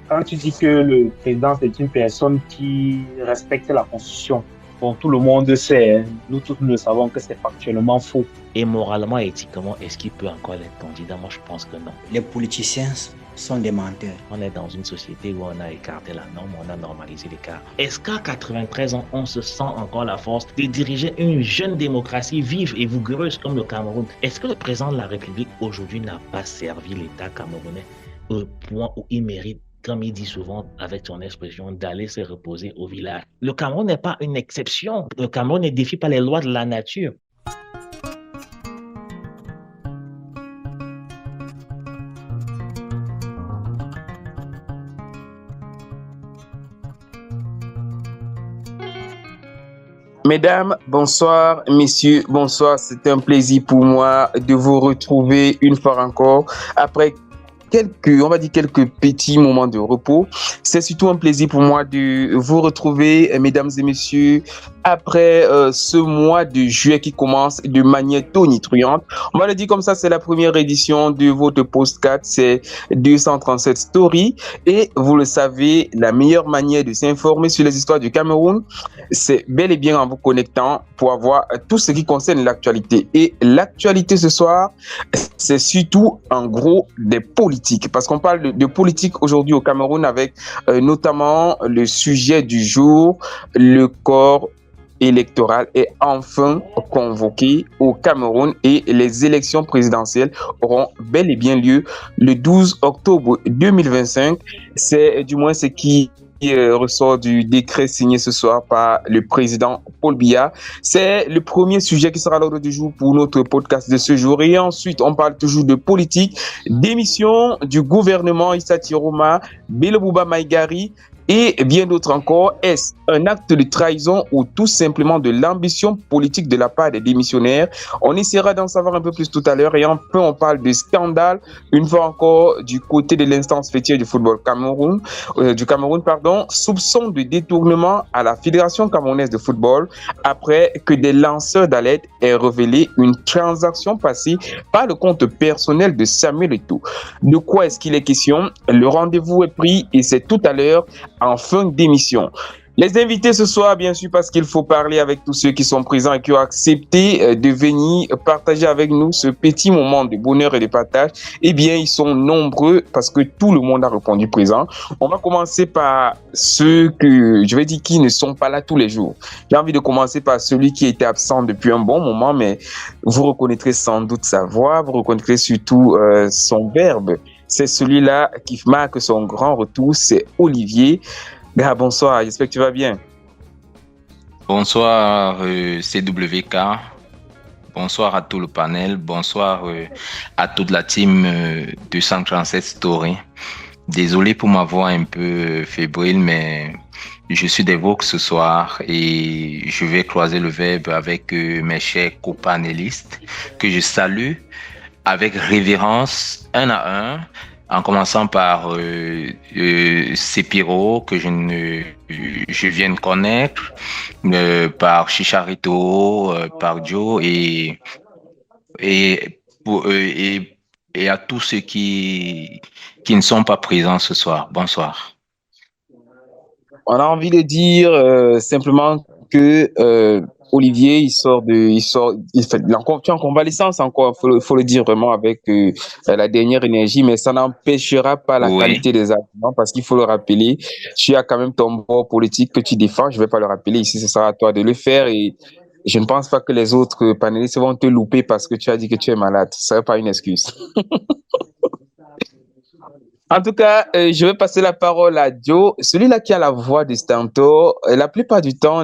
quand tu dis que le président, c'est une personne qui respecte la Constitution, bon, tout le monde sait, hein, nous tous nous le savons que c'est factuellement faux. Et moralement et éthiquement, est-ce qu'il peut encore être candidat? Moi, je pense que non. Les politiciens sont des menteurs. On est dans une société où on a écarté la norme, on a normalisé l'écart. Est-ce qu'à 93 ans, on se sent encore la force de diriger une jeune démocratie vive et vigoureuse comme le Cameroun? Est-ce que le président de la République aujourd'hui n'a pas servi l'État camerounais au point où il mérite, comme il dit souvent avec son expression, d'aller se reposer au village? Le Cameroun n'est pas une exception. Le Cameroun ne défie pas les lois de la nature. Mesdames, bonsoir, messieurs, bonsoir. C'est un plaisir pour moi de vous retrouver une fois encore après quelques petits moments de repos. C'est surtout un plaisir pour moi de vous retrouver, mesdames et messieurs, après ce mois de juillet qui commence de manière tonitruante. On va le dire comme ça, c'est la première édition de votre podcast, c'est 237 Stories. Et vous le savez, la meilleure manière de s'informer sur les histoires du Cameroun, c'est bel et bien en vous connectant pour avoir tout ce qui concerne l'actualité. Et l'actualité ce soir, c'est surtout en gros des politiques, parce qu'on parle de politique aujourd'hui au Cameroun avec notamment le sujet du jour, le corps électoral est enfin convoqué au Cameroun et les élections présidentielles auront bel et bien lieu le 12 octobre 2025. C'est du moins ce qui ressort du décret signé ce soir par le président Paul Biya. C'est le premier sujet qui sera à l'ordre du jour pour notre podcast de ce jour. Et ensuite, on parle toujours de politique, démission du gouvernement Issa Tiroma, Belobouba Maïgari et bien d'autres encore. Est-ce un acte de trahison ou tout simplement de l'ambition politique de la part des démissionnaires? On essaiera d'en savoir un peu plus tout à l'heure. Et enfin, on parle de scandale, une fois encore, du côté de l'instance fêtière du football Cameroun, du Cameroun, pardon, soupçon de détournement à la Fédération camerounaise de football après que des lanceurs d'alerte aient révélé une transaction passée par le compte personnel de Samuel Eto'o. De quoi est-ce qu'il est question? Le rendez-vous est pris et c'est tout à l'heure en fin d'émission. Les invités ce soir, bien sûr, parce qu'il faut parler avec tous ceux qui sont présents et qui ont accepté de venir partager avec nous ce petit moment de bonheur et de partage. Eh bien, ils sont nombreux parce que tout le monde a répondu présent. On va commencer par ceux que, je vais dire, qui ne sont pas là tous les jours. J'ai envie de commencer par celui qui était absent depuis un bon moment, mais vous reconnaîtrez sans doute sa voix, vous reconnaîtrez surtout son verbe. C'est celui-là qui marque son grand retour, c'est Olivier. Gars, bonsoir, j'espère que tu vas bien. Bonsoir CWK, bonsoir à tout le panel, bonsoir à toute la team 237 Story. Désolé pour ma voix un peu fébrile, mais je suis des Vaux ce soir et je vais croiser le verbe avec mes chers copanélistes que je salue avec révérence un à un. En commençant par Sepiro, que je viens de connaître, par Chicharito, par Joe et, et à tous ceux qui ne sont pas présents ce soir. Bonsoir. On a envie de dire simplement que Olivier, il fait tu es en convalescence encore, faut le dire vraiment avec la dernière énergie, mais ça n'empêchera pas la qualité des arguments parce qu'il faut le rappeler. Tu as quand même ton bord politique que tu défends. Je vais pas le rappeler ici, ce sera à toi de le faire et je ne pense pas que les autres panélistes vont te louper parce que tu as dit que tu es malade. Ce n'est pas une excuse. En tout cas, je vais passer la parole à Joe, celui-là qui a la voix de Stantor. La plupart du temps,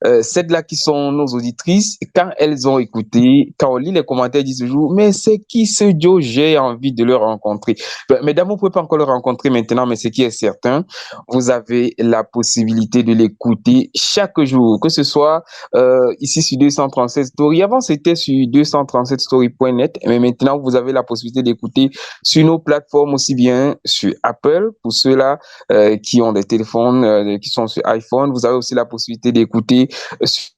celles-là qui sont nos auditrices, quand elles ont écouté, quand on lit les commentaires, elles disent toujours, mais c'est qui ce Joe? J'ai envie de le rencontrer. Mesdames, vous ne pouvez pas encore le rencontrer maintenant, mais ce qui est certain, vous avez la possibilité de l'écouter chaque jour, que ce soit ici sur 237 Story. Avant, c'était sur 237story.net, mais maintenant, vous avez la possibilité d'écouter sur nos plateformes aussi bien bien sur Apple. Pour ceux-là qui ont des téléphones qui sont sur iPhone, vous avez aussi la possibilité d'écouter sur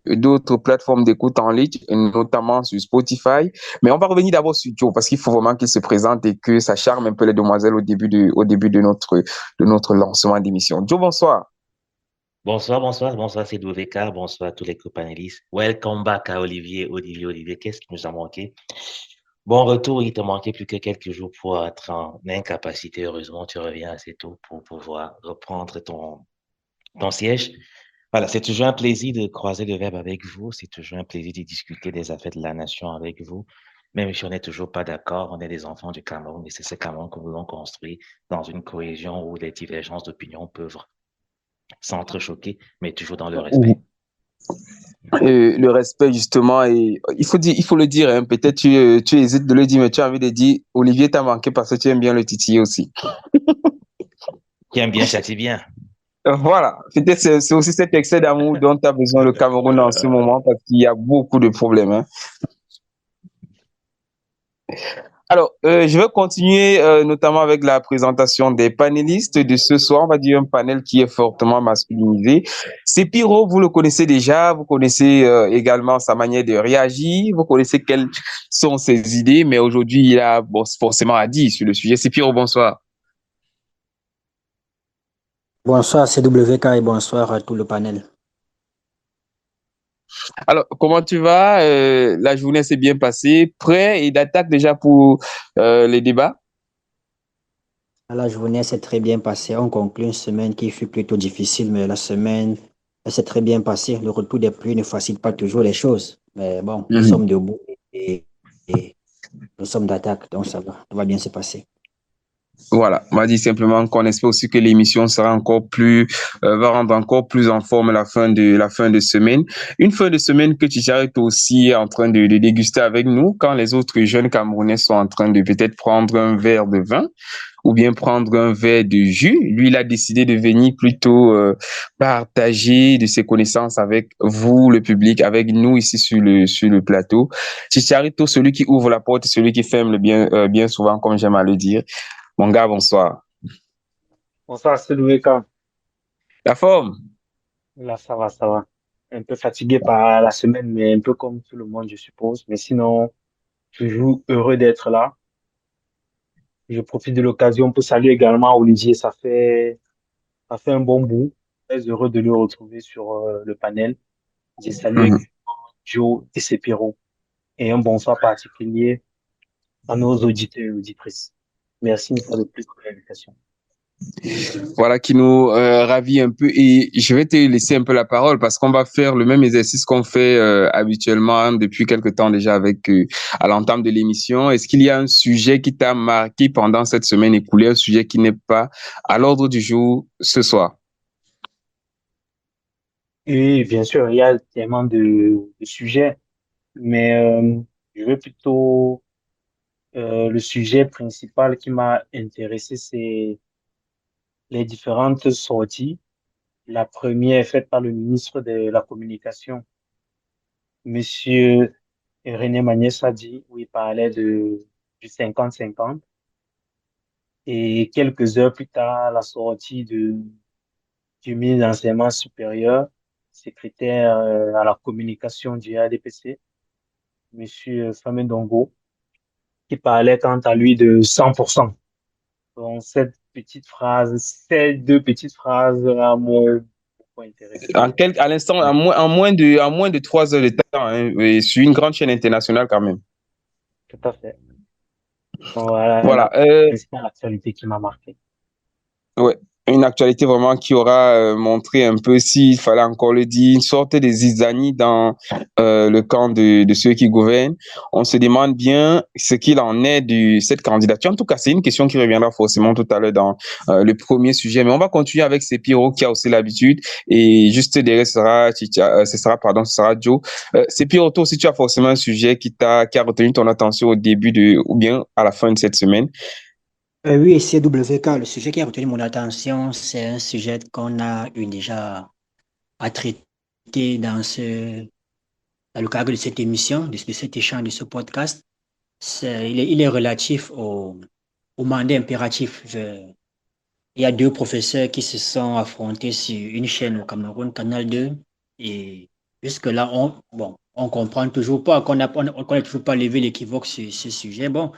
d'autres plateformes d'écoute en ligne, notamment sur Spotify. Mais on va revenir d'abord sur Joe parce qu'il faut vraiment qu'il se présente et que ça charme un peu les demoiselles au début de notre lancement d'émission. Joe, bonsoir. Bonsoir, c'est WK, bonsoir à tous les co-panélistes. Welcome back à Olivier, qu'est-ce qui nous a manqué? Bon retour, il te manquait plus que quelques jours pour être en incapacité. Heureusement, tu reviens assez tôt pour pouvoir reprendre ton siège. Voilà, c'est toujours un plaisir de croiser le verbe avec vous, c'est toujours un plaisir de discuter des affaires de la nation avec vous. Même si on n'est toujours pas d'accord, on est des enfants du Cameroun et c'est ce Cameroun que nous voulons construire dans une cohésion où les divergences d'opinion peuvent s'entrechoquer, mais toujours dans le respect. Le respect, justement, et il faut le dire, hein, peut-être tu hésites de le dire, mais tu as envie de dire, Olivier t'a manqué parce que tu aimes bien le titiller aussi. Qui aime bien châtie bien. Voilà, peut-être c'est aussi cet excès d'amour dont a besoin le Cameroun en ce moment parce qu'il y a beaucoup de problèmes. Hein. Alors, je vais continuer notamment avec la présentation des panélistes de ce soir. On va dire un panel qui est fortement masculinisé. C'est Piro, vous le connaissez déjà, vous connaissez également sa manière de réagir, vous connaissez quelles sont ses idées, mais aujourd'hui, il a forcément à dire sur le sujet. C'est Piro, bonsoir. Bonsoir CWK et bonsoir à tout le panel. Alors, comment tu vas? La journée s'est bien passée. Prêt et d'attaque déjà pour les débats? La journée s'est très bien passée. On conclut une semaine qui fut plutôt difficile, mais la semaine s'est très bien passée. Le retour des pluies ne facilite pas toujours les choses. Mais bon, nous sommes debout et nous sommes d'attaque, donc ça va bien se passer. Voilà, on va dire simplement qu'on espère aussi que l'émission sera encore plus, va rendre encore plus en forme la fin de semaine. Une fin de semaine que Chicharo est aussi en train de déguster avec nous quand les autres jeunes Camerounais sont en train de peut-être prendre un verre de vin ou bien prendre un verre de jus. Lui, il a décidé de venir plutôt partager de ses connaissances avec vous, le public, avec nous ici sur le plateau. Chicharito, celui qui ouvre la porte, celui qui ferme le bien souvent, comme j'aime à le dire. Mon gars, bonsoir. Bonsoir, c'est WK. La forme? Là, ça va, ça va. Un peu fatigué par la semaine, mais un peu comme tout le monde, je suppose. Mais sinon, toujours heureux d'être là. Je profite de l'occasion pour saluer également Olivier. Ça fait un bon bout. Très heureux de le retrouver sur le panel. J'ai salué également Joe et Sepiro. Et un bonsoir particulier à nos auditeurs et auditrices. Merci une fois de plus pour l'invitation. Voilà qui nous ravit un peu et je vais te laisser un peu la parole parce qu'on va faire le même exercice qu'on fait habituellement depuis quelque temps déjà avec à l'entame de l'émission. Est-ce qu'il y a un sujet qui t'a marqué pendant cette semaine écoulée, un sujet qui n'est pas à l'ordre du jour ce soir? Et bien sûr, il y a tellement de sujets, mais je veux plutôt le sujet principal qui m'a intéressé, c'est les différentes sorties. La première est faite par le ministre de la Communication, Monsieur René Magnès-Sadi, où il parlait du 50-50. Et quelques heures plus tard, la sortie du ministre de l'Enseignement supérieur, secrétaire à la communication du ADPC, Monsieur Famé Dongo, qui parlait quant à lui de 100%. Donc, ces deux petites phrases m'ont beaucoup intéressé. À l'instant, en moins de 3 heures de temps, hein, et sur une grande chaîne internationale quand même. Tout à fait. Donc, voilà, Voilà. c'est l'actualité qui m'a marqué. Ouais. Une actualité vraiment qui aura montré un peu, s'il fallait encore le dire, une sorte de zizanie dans le camp de ceux qui gouvernent. On se demande bien ce qu'il en est de cette candidature. En tout cas, c'est une question qui reviendra forcément tout à l'heure dans le premier sujet. Mais on va continuer avec Sepiro qui a aussi l'habitude. Et juste derrière, ce sera Joe. Sepiro, toi aussi, tu as forcément un sujet qui a retenu ton attention au début ou bien à la fin de cette semaine. Oui, CWK, le sujet qui a retenu mon attention, c'est un sujet qu'on a eu déjà à traiter dans le cadre de cette émission, de cet échange, de ce podcast. Il est relatif au mandat impératif. Il y a deux professeurs qui se sont affrontés sur une chaîne au Cameroun, Canal 2. Et jusque-là, on comprend toujours pas qu'on n'a toujours pas levé l'équivoque sur ce sujet. Bon,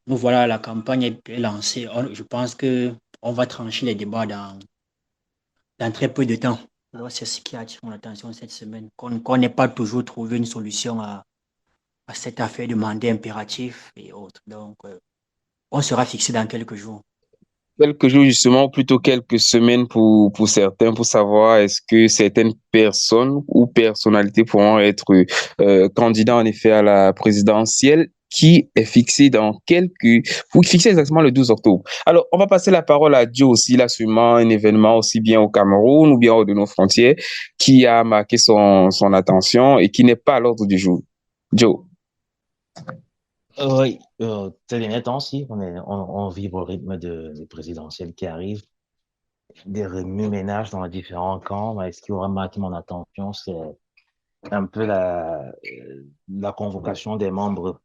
nous voilà, la campagne est lancée. Je pense que on va trancher les débats dans très peu de temps. Alors, c'est ce qui attire mon attention cette semaine, qu'on n'ait pas toujours trouvé une solution à cette affaire de mandat impératif et autres. Donc, on sera fixé dans quelques jours. Quelques jours justement, ou plutôt quelques semaines pour certains, pour savoir est-ce que certaines personnes ou personnalités pourront être candidats en effet à la présidentielle qui est fixée dans fixée exactement le 12 octobre. Alors, on va passer la parole à Joe aussi, là, sûrement un événement aussi bien au Cameroun ou bien hors de nos frontières qui a marqué son attention et qui n'est pas à l'ordre du jour. Joe. Oui, ces derniers temps-ci, on vit au rythme des présidentielles qui arrivent, des remue-ménages dans les différents camps. Mais ce qui aura marqué mon attention, c'est un peu la convocation des membres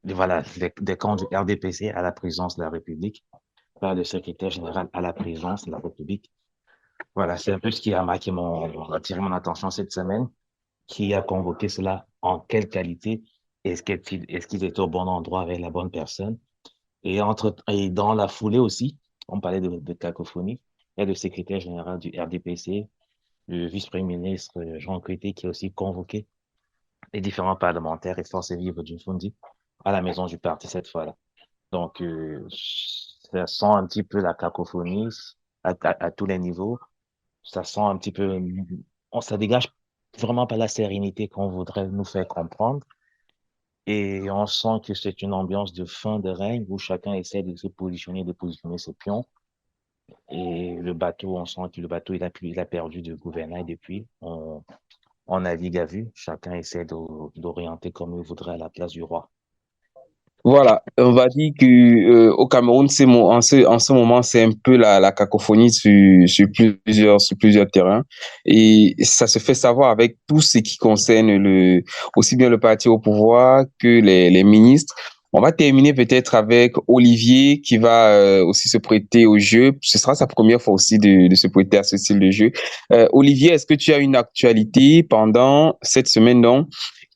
des camps du RDPC à la présidence de la République, par le secrétaire général à la présidence de la République. Voilà, c'est un peu ce qui a attiré mon attention cette semaine. Qui a convoqué cela, en quelle qualité, est-ce qu'ils étaient au bon endroit avec la bonne personne. Et dans la foulée aussi, on parlait de cacophonie, il y a le secrétaire général du RDPC, le vice-premier ministre Jean Crété, qui a aussi convoqué les différents parlementaires et forces vives du Fundi à la maison du parti cette fois-là. Donc, ça sent un petit peu la cacophonie à tous les niveaux. Ça sent un petit peu, ça dégage vraiment pas la sérénité qu'on voudrait nous faire comprendre. Et on sent que c'est une ambiance de fin de règne où chacun essaie de se positionner, de positionner ses pions. Et le bateau, on sent que le bateau, il a perdu de gouvernail depuis. On navigue à vue. Chacun essaie d'orienter comme il voudrait à la place du roi. Voilà, on va dire que au Cameroun, en ce moment, c'est un peu la cacophonie sur plusieurs terrains, et ça se fait savoir avec tout ce qui concerne aussi bien le parti au pouvoir que les ministres. On va terminer peut-être avec Olivier qui va aussi se prêter au jeu. Ce sera sa première fois aussi de se prêter à ce style de jeu. Olivier, est-ce que tu as une actualité pendant cette semaine, donc,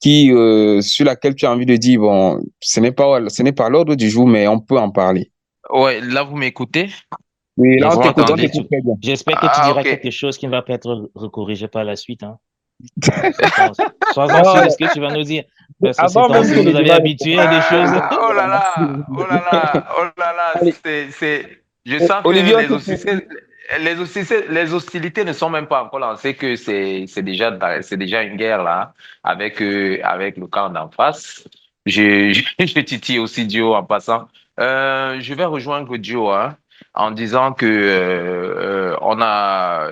sur laquelle tu as envie de dire, bon, ce n'est pas l'ordre du jour, mais on peut en parler. Ouais, là, vous m'écoutez? Oui, là, Yes, on on t'écoute t'entend. très bien. J'espère que tu Ah, diras ok. quelque chose qui ne va pas être recorrigé par la suite, hein. Sois-en sûr de ce que tu vas nous dire. Parce que ces Avant même temps-ci, que vous le nous avez débat habitués à des choses. Oh là là, oh là là, oh là là, Allez, je sens que Olivier, on t'écoute. les hostilités ne sont même pas encore lancées, que c'est déjà une guerre là, avec le camp d'en face. Je titille aussi Dio en passant. Je vais rejoindre Dio, hein, en disant que on a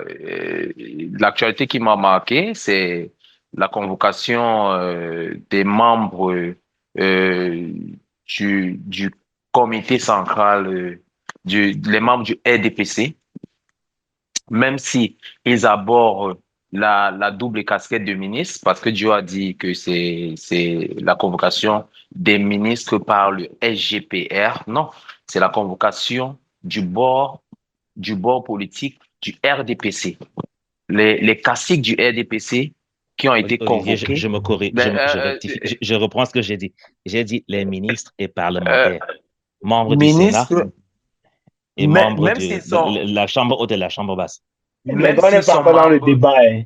l'actualité qui m'a marqué, c'est la convocation des membres euh, du comité central, les membres du RDPC, même si ils abordent la double casquette de ministre, parce que Dieu a dit que c'est la convocation des ministres par le SGPR. Non, c'est la convocation du bord politique du RDPC. Les caciques du RDPC qui ont été Olivier, convoqués. je me corrige, Ben, je rectifie. Je reprends ce que j'ai dit. J'ai dit les ministres et euh, parlementaires, membres du Sénat ministres, et membres même de, s'ils de sont, la Chambre haute et la Chambre basse. Mais même on n'est s'ils pas sont encore dans le membres, débat, hein.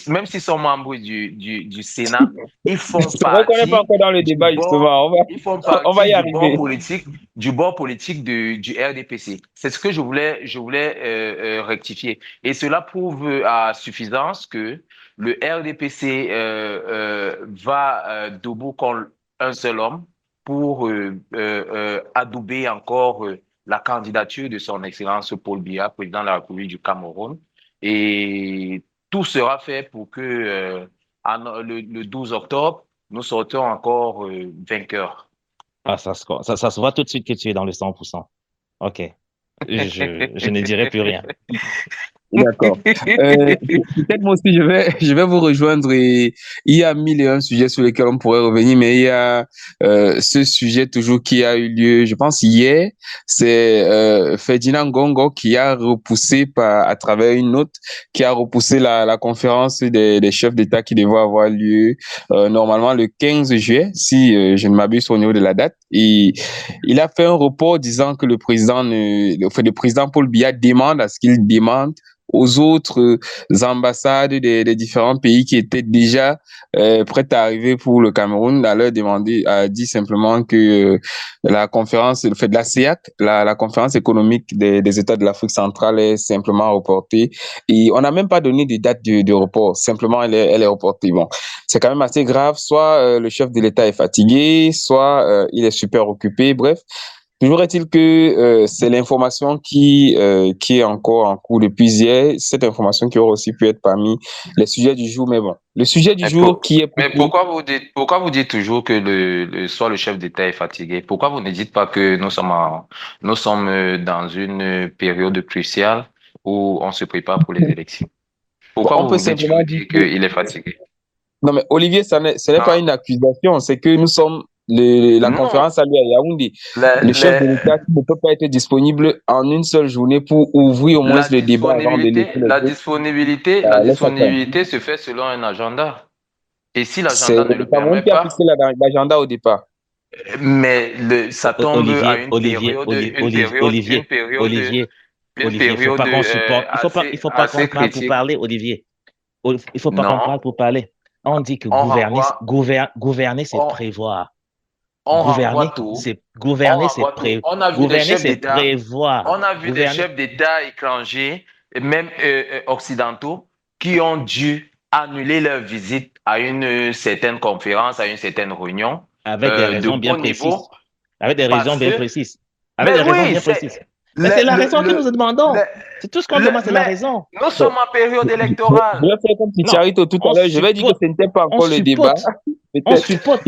même s'ils sont membres du Sénat, ils font C'est vrai qu'on n'est pas partie encore dans le du débat, bord, justement. ils font On va partie y arriver. du bord politique du RDPC. C'est ce que je voulais rectifier. Et cela prouve à suffisance que le RDPC va debout contre un seul homme pour adouber encore la candidature de son Excellence Paul Biya, président de la République du Cameroun. Et tout sera fait pour que le 12 octobre, nous sortions encore vainqueurs. Ah, ça se voit tout de suite que tu es dans le 100%. OK. Je ne dirai plus rien. D'accord. Peut-être moi aussi, je vais vous rejoindre et il y a mille et un sujets sur lesquels on pourrait revenir, mais il y a ce sujet toujours qui a eu lieu, je pense hier, c'est Ferdinand Gongo qui a repoussé à travers une note, qui a repoussé la conférence des chefs d'État qui devait avoir lieu normalement le 15 juillet, si je ne m'abuse au niveau de la date. Et il a fait un report disant que le président Paul Biya demande à ce qu'il demande aux autres ambassades des différents pays qui étaient déjà prêts à arriver pour le Cameroun, à leur demander, a dit simplement que la conférence, le fait de la CEAC, la conférence économique des États de l'Afrique centrale est simplement reportée. Et on n'a même pas donné de date de report, simplement elle est reportée. Bon, c'est quand même assez grave, soit le chef de l'État est fatigué, soit il est super occupé, bref. Toujours est-il que c'est l'information qui est encore en cours depuis hier. Cette information qui aurait aussi pu être parmi les sujets du jour. Mais bon, le sujet du jour qui est Mais plutôt... pourquoi vous dites toujours que soit le chef d'État est fatigué? Pourquoi vous ne dites pas que nous sommes dans une période cruciale où on se prépare pour les élections? Bon, Pourquoi on peut vous venez simplement toujours dire dire que... qu'il est fatigué? Non, mais Olivier, ce n'est pas Ah, une accusation. C'est que nous sommes... la non, conférence a lieu à Yaoundé. les, Le chef de les, l'État qui ne peut pas être disponible en une seule journée pour ouvrir au moins le débat avant de laisser les autres. la Laisse attendre. disponibilité se fait selon un agenda. Et si C'est l'agenda ne le le Cameroun permet qui a fixé pas, l'agenda au départ. mais ça tombe à Olivier, Olivier, Olivier, Olivier, Olivier, une Olivier, il faut période pas qu'on supporte, il faut pas qu'on assez parle pour critique. parler, Olivier. Il faut pas qu'on Non, parle pour parler. On dit que on renvoie, gouverner, c'est on, prévoir. on renvoie tout. On renvoie tout. Gouverner, c'est prévoir. On a vu des Gouverner, chefs d'État étrangers, et même occidentaux, qui ont dû annuler leur visite à une certaine conférence, à une certaine réunion avec des de raisons bien haut niveau, précises. Avec des raisons parce bien que, précises. Avec mais des raisons oui, bien c'est précises. Mais c'est la raison que nous demandons. le, C'est tout ce qu'on demande, c'est la mais raison. nous sommes en période Je électorale. vais faire comme Non, Chicharito tout à on l'heure. Je vais dire que suppose, ce n'était pas on encore le débat. suppose,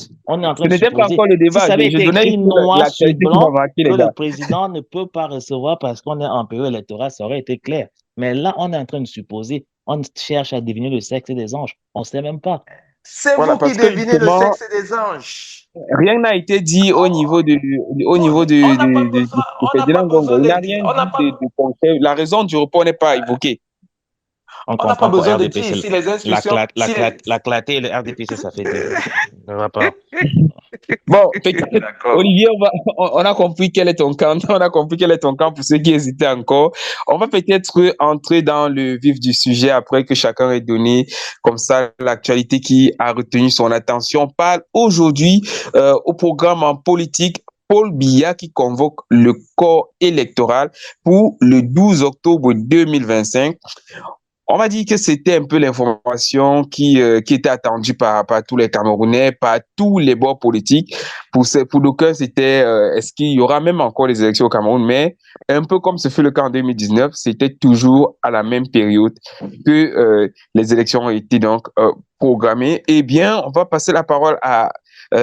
Peut-être. on est en train Ce de n'était pas supposer. encore le Si débat. ça avait Je été donnais écrit juste noir sur l'actualité qui m'a blanc marqué, que les le gars. président ne peut pas recevoir parce qu'on est en période électorale, ça aurait été clair. Mais là, on est en train de supposer. On cherche à deviner le sexe des anges. On ne sait même pas. C'est Voilà, vous qui parce que devinez le justement, sexe des anges. rien n'a été dit au niveau de On n'a pas Ferdinand Gongo. besoin Il de n'a dire, rien dit de concret. La raison du report n'est pas évoquée. On on n'a pas comprend qu'au besoin de dire RDPC, si les instructions, la clarté et le RDPC, ça fait deux. Le rapport. Bon, peut-être, D'accord. Olivier, on a compris quel est ton camp. On a compris quel est ton camp pour ceux qui hésitaient encore. On va peut-être entrer dans le vif du sujet après que chacun ait donné comme ça l'actualité qui a retenu son attention. On parle aujourd'hui au programme en politique Paul Biya qui convoque le corps électoral pour le 12 octobre 2025. On m'a dit que c'était un peu l'information qui était attendue par tous les Camerounais, par tous les bords politiques. Pour d'aucuns, c'était est-ce qu'il y aura même encore les élections au Cameroun? Mais un peu comme ce fut le cas en 2019, c'était toujours à la même période que les élections ont été donc programmées. Eh bien, on va passer la parole à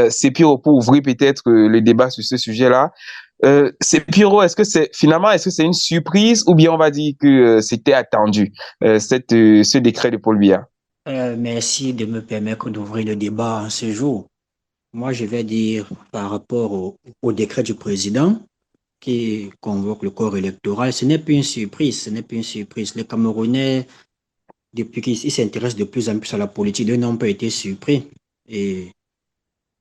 Sepiro pour ouvrir peut-être le débat sur ce sujet-là. C'est Pierrot, est-ce que c'est une surprise ou bien on va dire que c'était attendu, ce décret de Paul Biya? Merci de me permettre d'ouvrir le débat en ce jour. Moi, je vais dire par rapport au décret du président qui convoque le corps électoral, ce n'est plus une surprise, ce n'est plus une surprise. Les Camerounais, depuis qu'ils s'intéressent de plus en plus à la politique, eux n'ont pas été surpris. Et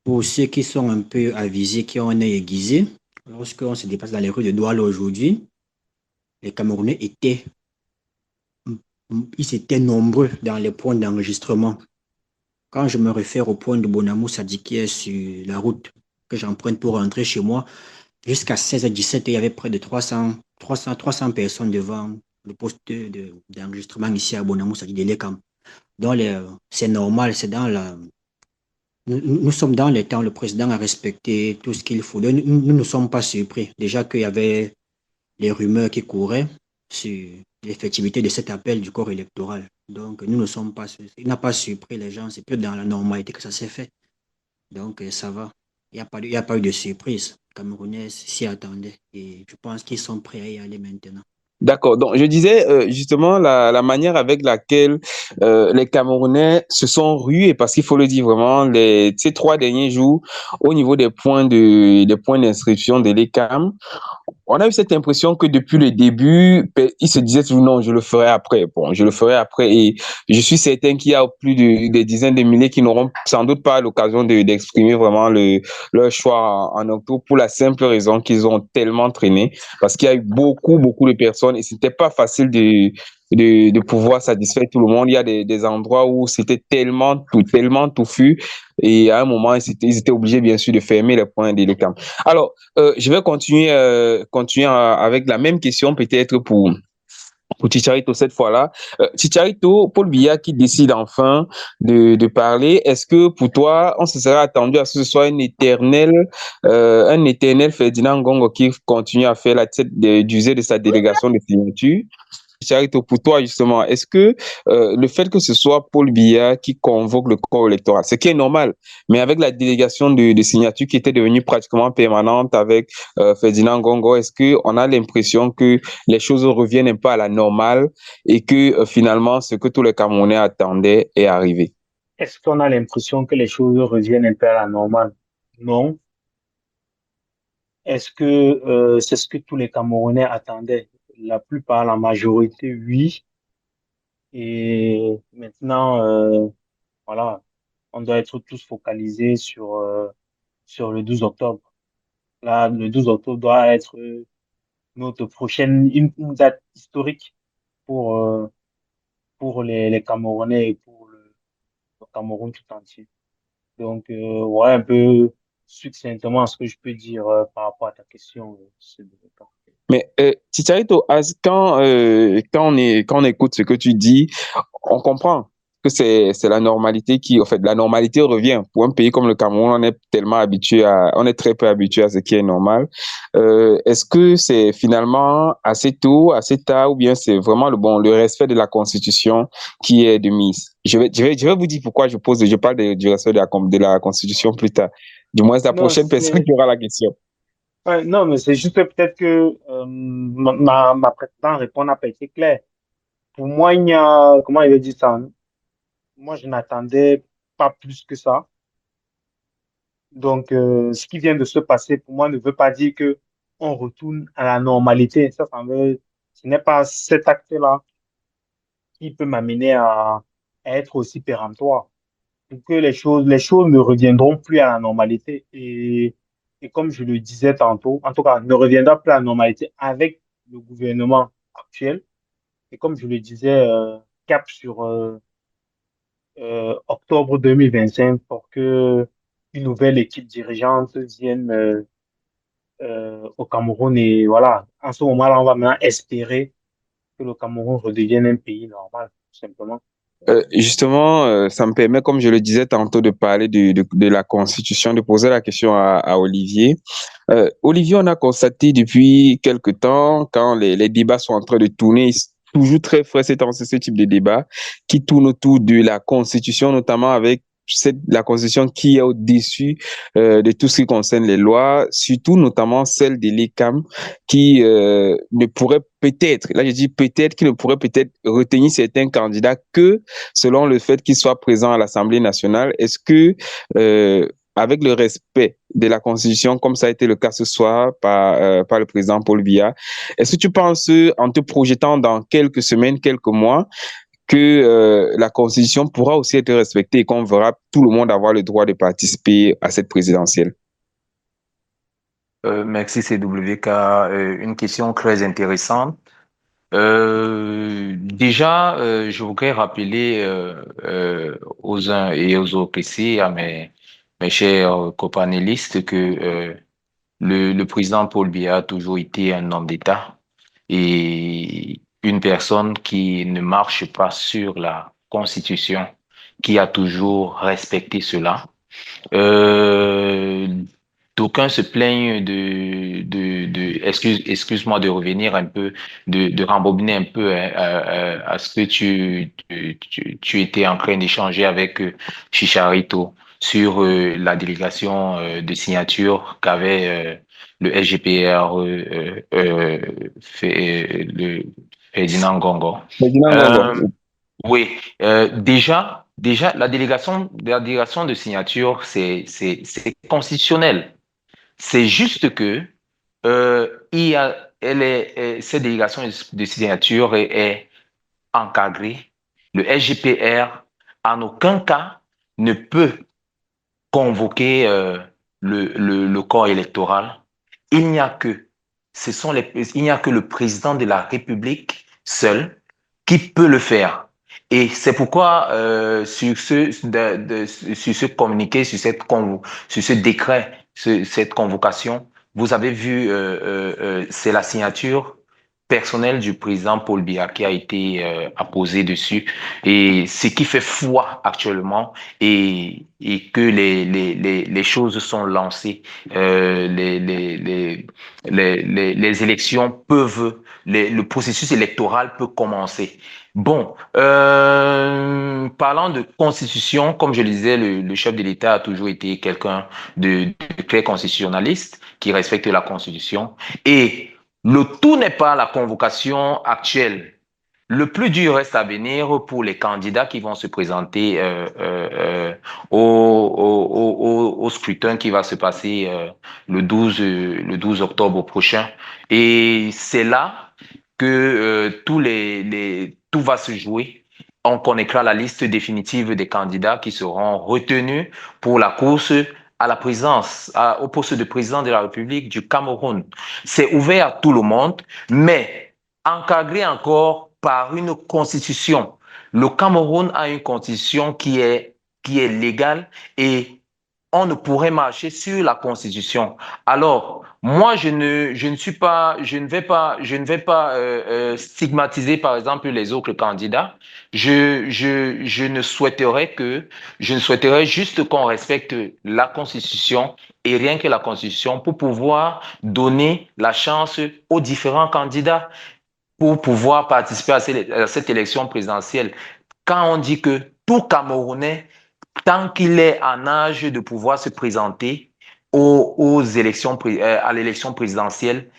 pour ceux qui sont un peu avisés, qui ont un œil aiguisé, lorsqu'on se déplace dans les rues de Douala aujourd'hui, les Camerounais ils étaient nombreux dans les points d'enregistrement. Quand je me réfère au point de Bonamou Sadi qui est sur la route que j'emprunte pour rentrer chez moi, jusqu'à 16h17, il y avait près de 300 personnes devant le poste d'enregistrement ici à Bonamou Sadi de l'ECAM. Donc, c'est normal, c'est dans la... Nous sommes dans les temps, le président a respecté tout ce qu'il faut. Nous ne sommes pas surpris. Déjà qu'il y avait les rumeurs qui couraient sur l'effectivité de cet appel du corps électoral. Donc, nous ne sommes pas surpris. Il n'a pas surpris les gens, c'est plus dans la normalité que ça s'est fait. Donc, ça va. Il y a pas eu de surprise. Les Camerounais s'y attendaient et je pense qu'ils sont prêts à y aller maintenant. D'accord. Donc, je disais justement la manière avec laquelle les Camerounais se sont rués, parce qu'il faut le dire vraiment, ces 3 derniers jours, au niveau des points d'inscription de l'ECAM, on a eu cette impression que depuis le début, il se disait toujours non, je le ferai après. Bon, je le ferai après. Et je suis certain qu'il y a plus des dizaines de milliers qui n'auront sans doute pas l'occasion d'exprimer vraiment leur choix en octobre pour la simple raison qu'ils ont tellement traîné. Parce qu'il y a eu beaucoup, beaucoup de personnes et c'était pas facile de pouvoir satisfaire tout le monde. Il y a des endroits où c'était tellement touffu. Et à un moment, ils étaient obligés, bien sûr, de fermer les points de l'ECAM. Alors, je vais continuer avec la même question peut-être pour Chicharito cette fois-là. Chicharito, Paul Biya qui décide enfin de parler, est-ce que pour toi, on se serait attendu à ce que ce soit un éternel Ferdinand Ngongo qui continue à faire la tête d'user de sa délégation de signature? Charito, pour toi, justement, est-ce que le fait que ce soit Paul Biya qui convoque le corps électoral, ce qui est normal, mais avec la délégation de signatures qui était devenue pratiquement permanente avec Ferdinand Ngongo, est-ce qu'on a l'impression que les choses reviennent un peu à la normale et que finalement, ce que tous les Camerounais attendaient est arrivé? Est-ce qu'on a l'impression que les choses reviennent un peu à la normale? Non. Est-ce que c'est ce que tous les Camerounais attendaient? La plupart, la majorité, oui. Et maintenant, voilà, on doit être tous focalisés sur le 12 octobre. Là, le 12 octobre doit être notre prochaine, une date historique pour, euh, pour les Camerounais et pour le Cameroun tout entier. Donc, ouais, un peu succinctement ce que je peux dire par rapport à ta question. C'est de- Mais Chicharito, quand on écoute ce que tu dis, on comprend que c'est la normalité en fait, la normalité revient. Pour un pays comme le Cameroun, on est très peu habitué à ce qui est normal. Est-ce que c'est finalement assez tôt, assez tard, ou bien c'est vraiment le respect de la Constitution qui est de mise? Je vais vous dire pourquoi je parle du respect de la Constitution plus tard. Du moins, c'est la Non, prochaine personne qui aura la question. ouais, non, mais c'est juste peut-être que ma précédente réponse n'a pas été claire. Pour moi, il n'y a, comment il a dit ça? Moi, je n'attendais pas plus que ça. Donc, ce qui vient de se passer, pour moi, ne veut pas dire que on retourne à la normalité. Ce n'est pas cet acte-là qui peut m'amener à être aussi péremptoire. Pour que les choses ne reviendront plus à la normalité. Et comme je le disais tantôt, en tout cas, ne reviendra plus à la normalité avec le gouvernement actuel. Et comme je le disais, cap sur octobre 2025 pour que une nouvelle équipe dirigeante vienne au Cameroun. Et voilà, en ce moment-là, on va maintenant espérer que le Cameroun redevienne un pays normal, tout simplement. Justement, ça me permet, comme je le disais tantôt, de parler de la Constitution, de poser la question à Olivier. Olivier, on a constaté depuis quelque temps, quand les débats sont en train de tourner, toujours très frais ces temps-ci, ce type de débat, qui tourne autour de la Constitution, notamment avec la Constitution qui est au-dessus de tout ce qui concerne les lois, surtout notamment celle de l'ECAM, qui ne pourrait peut-être, là je dis peut-être, qui ne pourrait peut-être retenir certains candidats que selon le fait qu'ils soient présents à l'Assemblée nationale. Est-ce que avec le respect de la Constitution, comme ça a été le cas ce soir par le président Paul Biya, est-ce que tu penses, en te projetant dans quelques semaines, quelques mois, que la Constitution pourra aussi être respectée et qu'on verra tout le monde avoir le droit de participer à cette présidentielle? Merci CWK. Une question très intéressante. Déjà, je voudrais rappeler aux uns et aux autres ici, à mes chers copanélistes, que le président Paul Biya a toujours été un homme d'État et une personne qui ne marche pas sur la Constitution, qui a toujours respecté cela. Euh, D'aucuns se plaignent excuse-moi de revenir un peu, de rembobiner un peu à ce que tu étais en train d'échanger avec Chicharito sur la délégation de signature qu'avait le SGPR le Ferdinand Gongo. Ferdinand Gongo. Oui, déjà, la délégation de signature, c'est constitutionnel. C'est juste que cette délégation de signature est encadrée. Le SGPR, en aucun cas, ne peut convoquer le corps électoral. Il n'y a que, il n'y a que le président de la République seul qui peut le faire. Et c'est pourquoi sur ce communiqué, sur ce décret, cette convocation, vous avez vu, c'est la signature personnelle du président Paul Biya qui a été apposée dessus. Et ce qui fait foi actuellement et que les choses sont lancées, les élections peuvent, le processus électoral peut commencer. Bon, parlant de constitution, comme je le disais, le chef de l'État a toujours été quelqu'un de très constitutionnaliste, qui respecte la Constitution. Et le tout n'est pas la convocation actuelle. Le plus dur reste à venir pour les candidats qui vont se présenter au scrutin qui va se passer le 12 octobre prochain. Et c'est là que tout va se jouer. On connaîtra la liste définitive des candidats qui seront retenus pour la course à la présidence, au poste de président de la République du Cameroun. C'est ouvert à tout le monde, mais encadré encore par une constitution. Le Cameroun a une constitution qui est légale et on ne pourrait marcher sur la constitution. Alors, moi, je ne vais pas stigmatiser, par exemple, les autres candidats. Je ne souhaiterais juste qu'on respecte la constitution et rien que la constitution pour pouvoir donner la chance aux différents candidats pour pouvoir participer à cette élection présidentielle. Quand on dit que tout Camerounais, tant qu'il est en âge de pouvoir se présenter aux élections, à l'élection présidentielle,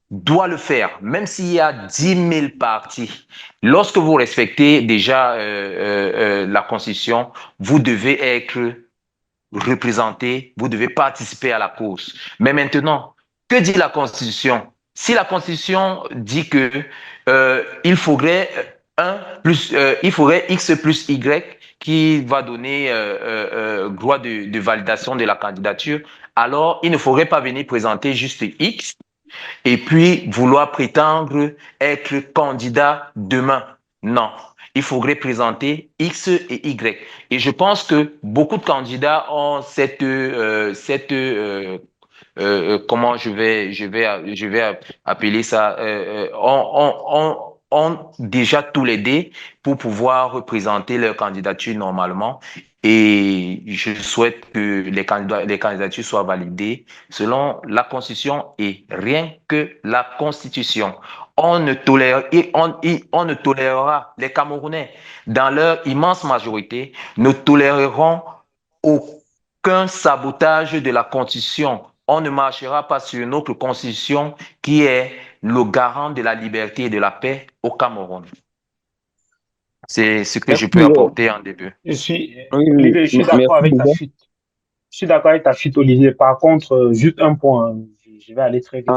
doit le faire, même s'il y a 10 000 partis. Lorsque vous respectez déjà la Constitution, vous devez être représenté, vous devez participer à la course. Mais maintenant, que dit la Constitution? Si la Constitution dit que il faudrait il faudrait X plus Y qui va donner droit de validation de la candidature, alors il ne faudrait pas venir présenter juste X et puis vouloir prétendre être candidat demain. Non, il faudrait présenter X et Y. Et je pense que beaucoup de candidats ont comment je vais appeler ça, ont déjà tous les dés pour pouvoir représenter leur candidature normalement. Et je souhaite que les candidatures soient validées selon la Constitution et rien que la Constitution. On ne tolérera, les Camerounais, dans leur immense majorité, ne toléreront aucun sabotage de la Constitution. On ne marchera pas sur notre Constitution qui est le garant de la liberté et de la paix au Cameroun. C'est ce que je peux apporter en début. Olivier, je suis d'accord avec ta chute. Je suis d'accord avec ta chute, Olivier. Par contre, juste un point, je vais aller très vite.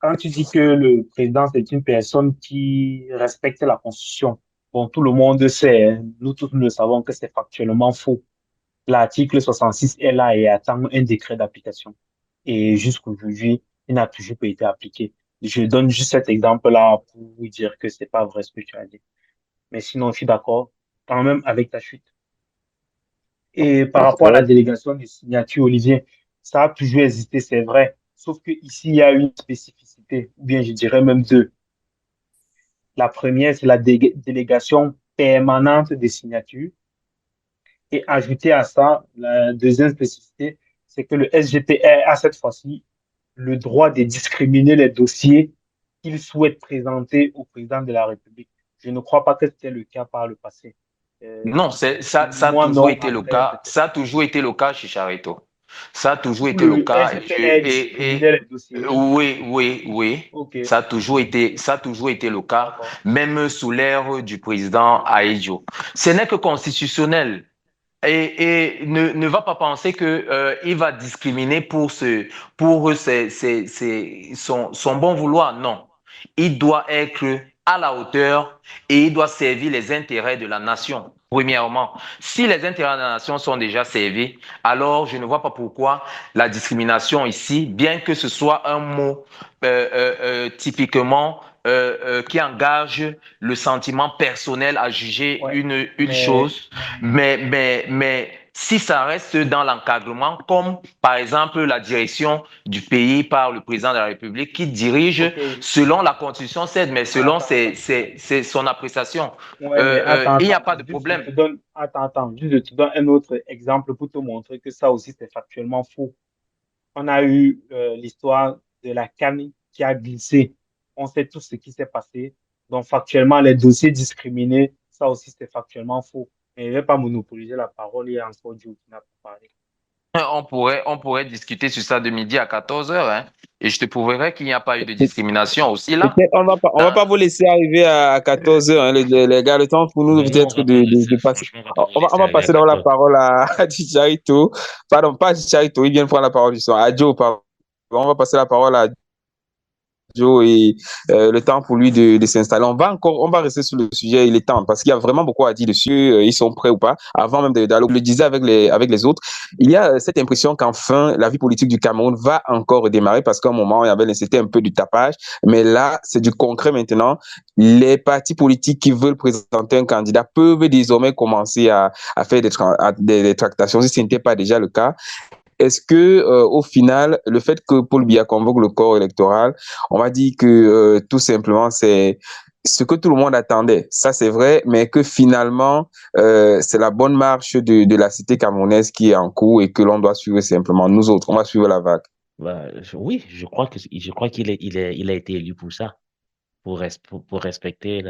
Quand tu dis que le président, c'est une personne qui respecte la Constitution, bon, tout le monde sait, nous tous nous le savons que c'est factuellement faux. L'article 66 est là et attend un décret d'application. Et jusqu'aujourd'hui, il n'a toujours pas été appliqué. Je donne juste cet exemple-là pour vous dire que c'est pas vrai ce que tu as dit. Mais sinon, je suis d'accord quand même avec ta chute. Et par rapport à la délégation des signatures, Olivier, ça a toujours existé, c'est vrai. Sauf que ici, il y a une spécificité, ou bien je dirais même deux. La première, c'est la délégation permanente des signatures. Et ajouté à ça, la deuxième spécificité, c'est que le SGPR a cette fois-ci le droit de discriminer les dossiers qu'il souhaite présenter au président de la République. Je ne crois pas que c'était le cas par le passé. Non, ça a toujours été le cas. Ça a toujours été le cas chez Charito. Ça a toujours Où été le le cas. SPR discriminait les dossiers. Oui. Ok, Ça a toujours été le cas, d'accord. même sous l'ère du président Ahidjo. Ce n'est que constitutionnel. Ne va pas penser que il va discriminer pour son bon vouloir. Non, il doit être à la hauteur et il doit servir les intérêts de la nation. Premièrement, si les intérêts de la nation sont déjà servis, alors je ne vois pas pourquoi la discrimination ici, bien que ce soit un mot typiquement qui engage le sentiment personnel à juger Ouais, une mais chose, mais si ça reste dans l'encadrement, comme par exemple la direction du pays par le président de la République qui dirige ok, selon la Constitution 7, mais selon attends. son appréciation, Ouais, mais il n'y a pas de juste je problème. te donne, juste je te donne un autre exemple pour te montrer que ça aussi c'est factuellement faux. On a eu l'histoire de la canne qui a glissé. On sait tout ce qui s'est passé. Donc factuellement, les dossiers discriminés, ça aussi c'est factuellement faux. Mais je ne vais pas monopoliser la parole, il y a encore Joe qui n'a pas parlé. On pourrait discuter sur ça de midi à 14 heures, hein, et je te prouverai qu'il n'y a pas eu de discrimination aussi là. On va pas vous laisser arriver à 14 heures, hein, les gars. Le temps pour nous Mais nous, on peut-être va pas vous de laisser, passer. franchement, on va pas vous On laisser va arriver à passer d'abord la 14. parole à Chicharito. Pardon, pas à Chicharito, il vient de prendre la parole du soir. À Joe, pardon. On va passer la parole à Joe et le temps pour lui de s'installer. On va rester sur le sujet, il est temps, parce qu'il y a vraiment beaucoup à dire dessus. Ils sont prêts ou pas. Avant même d'aller, je le disais avec les autres, il y a cette impression qu'enfin, la vie politique du Cameroun va encore redémarrer, parce qu'à un moment, c'était un peu du tapage. Mais là, c'est du concret maintenant. Les partis politiques qui veulent présenter un candidat peuvent désormais commencer à faire des tractations, si ce n'était pas déjà le cas. Est-ce que, au final, le fait que Paul Biya convoque le corps électoral, on va dire que tout simplement, c'est ce que tout le monde attendait. Ça, c'est vrai, mais que finalement, c'est la bonne marche de la cité camerounaise qui est en cours et que l'on doit suivre simplement. Nous autres, on va suivre la vague. Bah, oui, je crois qu'il a été élu pour ça, pour respecter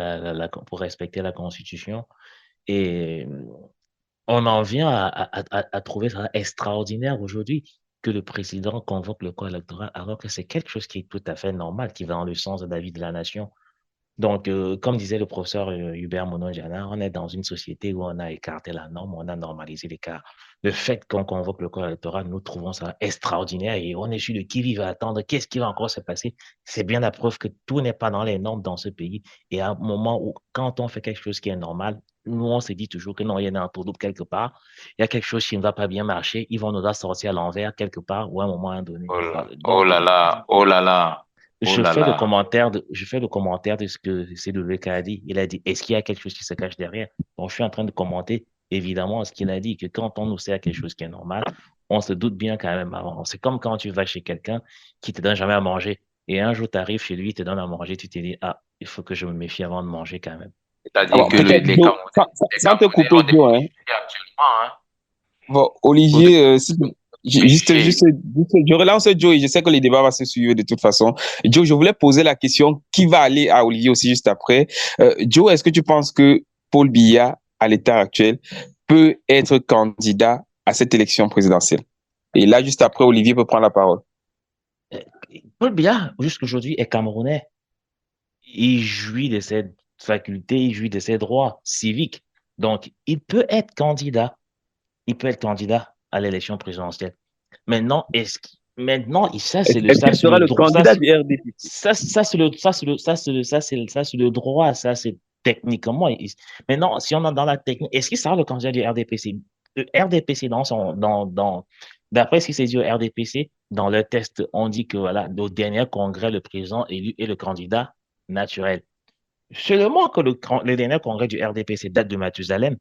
pour respecter la Constitution. Et on en vient à trouver ça extraordinaire aujourd'hui que le président convoque le corps électoral alors que c'est quelque chose qui est tout à fait normal, qui va dans le sens de la vie de la nation. Donc, comme disait le professeur Hubert Mononjana, on est dans une société où on a écarté la norme, on a normalisé l'écart. Le fait qu'on convoque le corps électoral, nous trouvons ça extraordinaire et on est sûr de qui va attendre, qu'est-ce qui va encore se passer. C'est bien la preuve que tout n'est pas dans les normes dans ce pays. Et à un moment où, quand on fait quelque chose qui est normal, nous, on se dit toujours que non, il y a un entourloupe quelque part, il y a quelque chose qui ne va pas bien marcher, ils vont nous la sortir à l'envers quelque part ou à un moment donné. Oh Donc, là là, oh là là, oh je là fais le là. commentaire de ce que CWK a dit. Il a dit, est-ce qu'il y a quelque chose qui se cache derrière? Donc, je suis en train de commenter, évidemment, ce qu'il a dit, que quand on nous sert quelque chose qui est normal, on se doute bien quand même avant. C'est comme quand tu vas chez quelqu'un qui te donne jamais à manger. Et un jour, tu arrives chez lui, il te donne à manger, tu te dis, ah, il faut que je me méfie avant de manger quand même. C'est-à-dire Alors, que peut-être, les Joe, Camerounais, les sans te Camerounais couper, ont des Joe, hein. préjugés actuellement, hein. Bon, Ou de Olivier, préjugés. je relance Joe et je sais que les débats vont se suivre de toute façon. Joe, je voulais poser la question qui va aller à Olivier aussi juste après. Joe, est-ce que tu penses que Paul Biya, à l'état actuel, peut être candidat à cette élection présidentielle? Et là, juste après, Olivier peut prendre la parole. Euh, Paul Biya, jusqu'aujourd'hui, est camerounais. Il jouit de ses facultés, il jouit de ses droits civiques. Donc, il peut être candidat. Il peut être candidat à l'élection présidentielle. Maintenant, Est-ce qu'il sera le candidat du RDP? ça, c'est le droit, ça, c'est techniquement. Maintenant, si on est dans la technique, est-ce qu'il sera le candidat du RDPC? Le RDPC, d'après ce qui s'est dit au RDPC, dans le test, on dit que voilà, au dernier congrès, le président élu est le candidat naturel. Seulement que le dernier congrès du RDPC date de Mathusalem.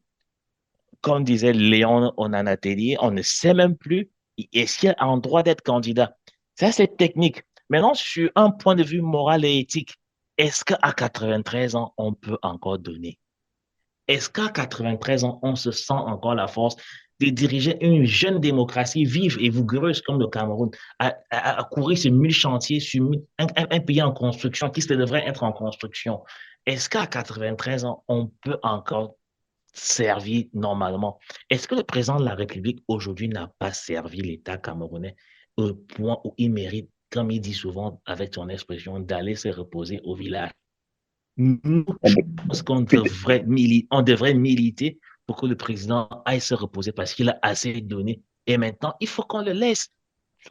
Comme disait Léon Onanatelli, on ne sait même plus est-ce qu'il a un droit d'être candidat. Ça, c'est technique. Maintenant, sur un point de vue moral et éthique, est-ce qu'à 93 ans, on peut encore donner? Est-ce qu'à 93 ans, on se sent encore la force de diriger une jeune démocratie vive et vigoureuse comme le Cameroun, à courir sur 1000 chantiers, sur un pays en construction qui devrait être en construction? Est-ce qu'à 93 ans, on peut encore servi normalement. Est-ce que le président de la République aujourd'hui n'a pas servi l'État camerounais au point où il mérite, comme il dit souvent avec son expression, d'aller se reposer au village? Nous, je pense on devrait militer pour que le président aille se reposer parce qu'il a assez donné. Et maintenant, il faut qu'on le laisse.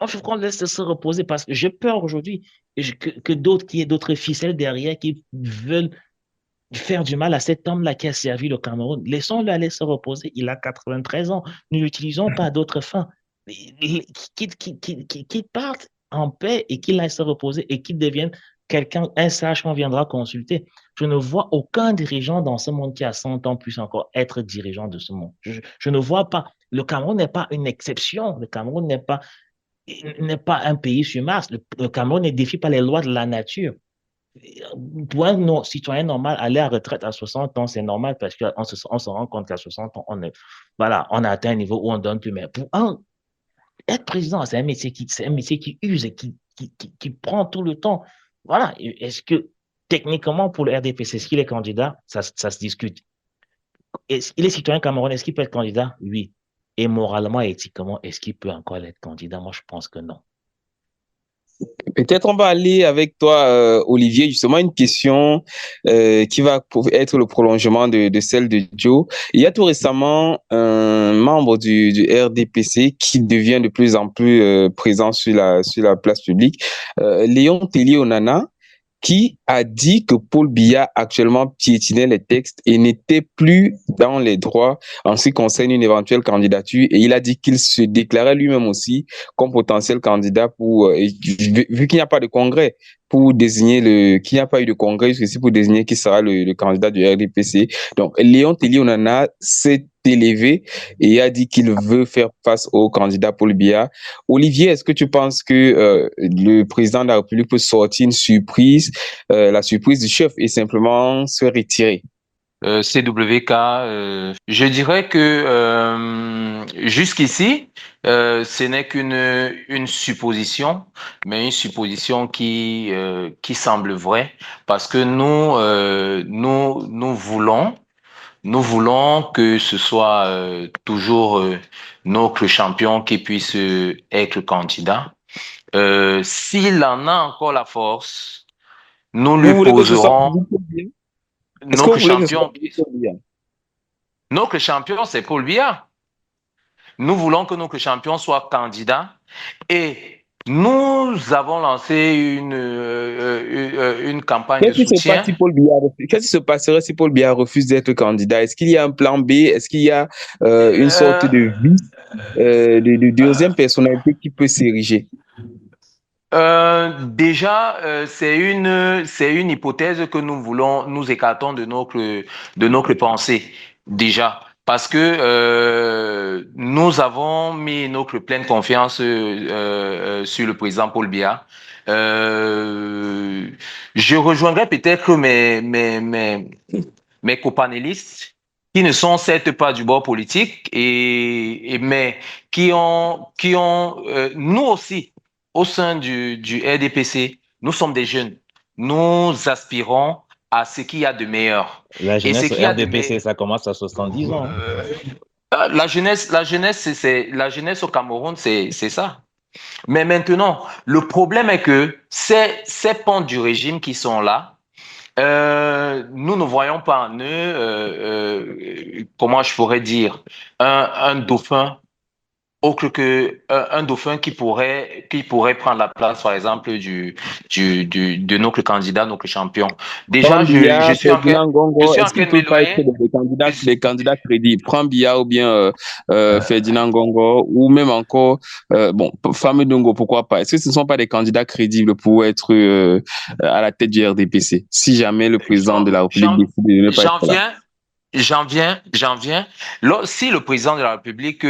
Il faut qu'on le laisse se reposer parce que j'ai peur aujourd'hui que d'autres, qu'il y ait d'autres ficelles derrière qui veulent faire du mal à cet homme-là qui a servi le Cameroun. Laissons-le aller se reposer. Il a 93 ans. Ne l'utilisons pas à d'autres fins. Qu'il parte en paix et qu'il aille se reposer et qu'il devienne quelqu'un, un sage qu'on viendra consulter. Je ne vois aucun dirigeant dans ce monde qui a 100 ans puisse encore être dirigeant de ce monde. Je ne vois pas. Le Cameroun n'est pas une exception. Le Cameroun n'est pas un pays sur Mars. Le Cameroun ne défie pas les lois de la nature. Pour un citoyen normal, aller à la retraite à 60 ans, c'est normal parce qu'on se rend compte qu'à 60 ans, voilà, on a atteint un niveau où on donne plus. Mais pour être président, c'est un métier qui use et qui prend tout le temps. Voilà. Est-ce que techniquement, pour le RDPC, est-ce qu'il est candidat? Ça se discute. Il est citoyen camerounais, est-ce qu'il peut être candidat? Oui. Et moralement et éthiquement, est-ce qu'il peut encore être candidat? Moi, je pense que non. Peut-être on va aller avec toi, Olivier, justement une question qui va être le prolongement de celle de Joe. Il y a tout récemment un membre du RDPC qui devient de plus en plus présent sur la place publique, Léon Tellier Onana, qui a dit que Paul Biya actuellement piétinait les textes et n'était plus dans les droits en ce qui concerne une éventuelle candidature. Et il a dit qu'il se déclarait lui-même aussi comme potentiel candidat vu qu'il n'y a pas de congrès pour désigner qu'il n'y a pas eu de congrès jusqu'ici pour désigner qui sera le candidat du RDPC. Donc, Léon Tellier Onana s'est élevé et a dit qu'il veut faire face au candidat Paul Biya. Olivier, est-ce que tu penses que le président de la République peut sortir une surprise, la surprise du chef et simplement se retirer? CWK, je dirais que jusqu'ici, ce n'est qu'une supposition, mais une supposition qui semble vraie, parce que nous voulons que ce soit toujours notre champion qui puisse être candidat. S'il en a encore la force, nous lui Vous voulez que ce soit poserons Est-ce que vous notre voulez que ce soit champion. Notre champion, c'est Paul Biya. Nous voulons que notre champion soit candidat et nous avons lancé une campagne de soutien. Qu'est-ce qui se passerait si Paul Biya refuse d'être candidat? Est-ce qu'il y a un plan B? Est-ce qu'il y a une sorte de vice, de deuxième personnalité qui peut s'ériger? Déjà, c'est une hypothèse que nous écartons de notre pensée. Déjà, parce que nous avons mis notre pleine confiance sur le président Paul Biya. Je rejoindrai peut-être mes copanélistes qui ne sont certes pas du bord politique mais qui ont nous aussi au sein du RDPC, nous sommes des jeunes. Nous aspirons à ce qu'il y a de meilleur. La jeunesse au RDPC, ça commence à 70 ans. La jeunesse au Cameroun, c'est ça. Mais maintenant, le problème est que ces pentes du régime qui sont là, nous ne voyons pas en eux, comment je pourrais dire, un dauphin autre que un dauphin qui pourrait prendre la place, par exemple, de notre candidat, notre champion. Déjà, je suis en train de m'éloigner. Des candidats crédibles. Prends Biya ou bien Ferdinand Gongo ou même encore Fameux Dongo, pourquoi pas? Est-ce que ce ne sont pas des candidats crédibles pour être à la tête du RDPC si jamais le président de la République décide de ne pas être là? J'en viens. Si le président de la République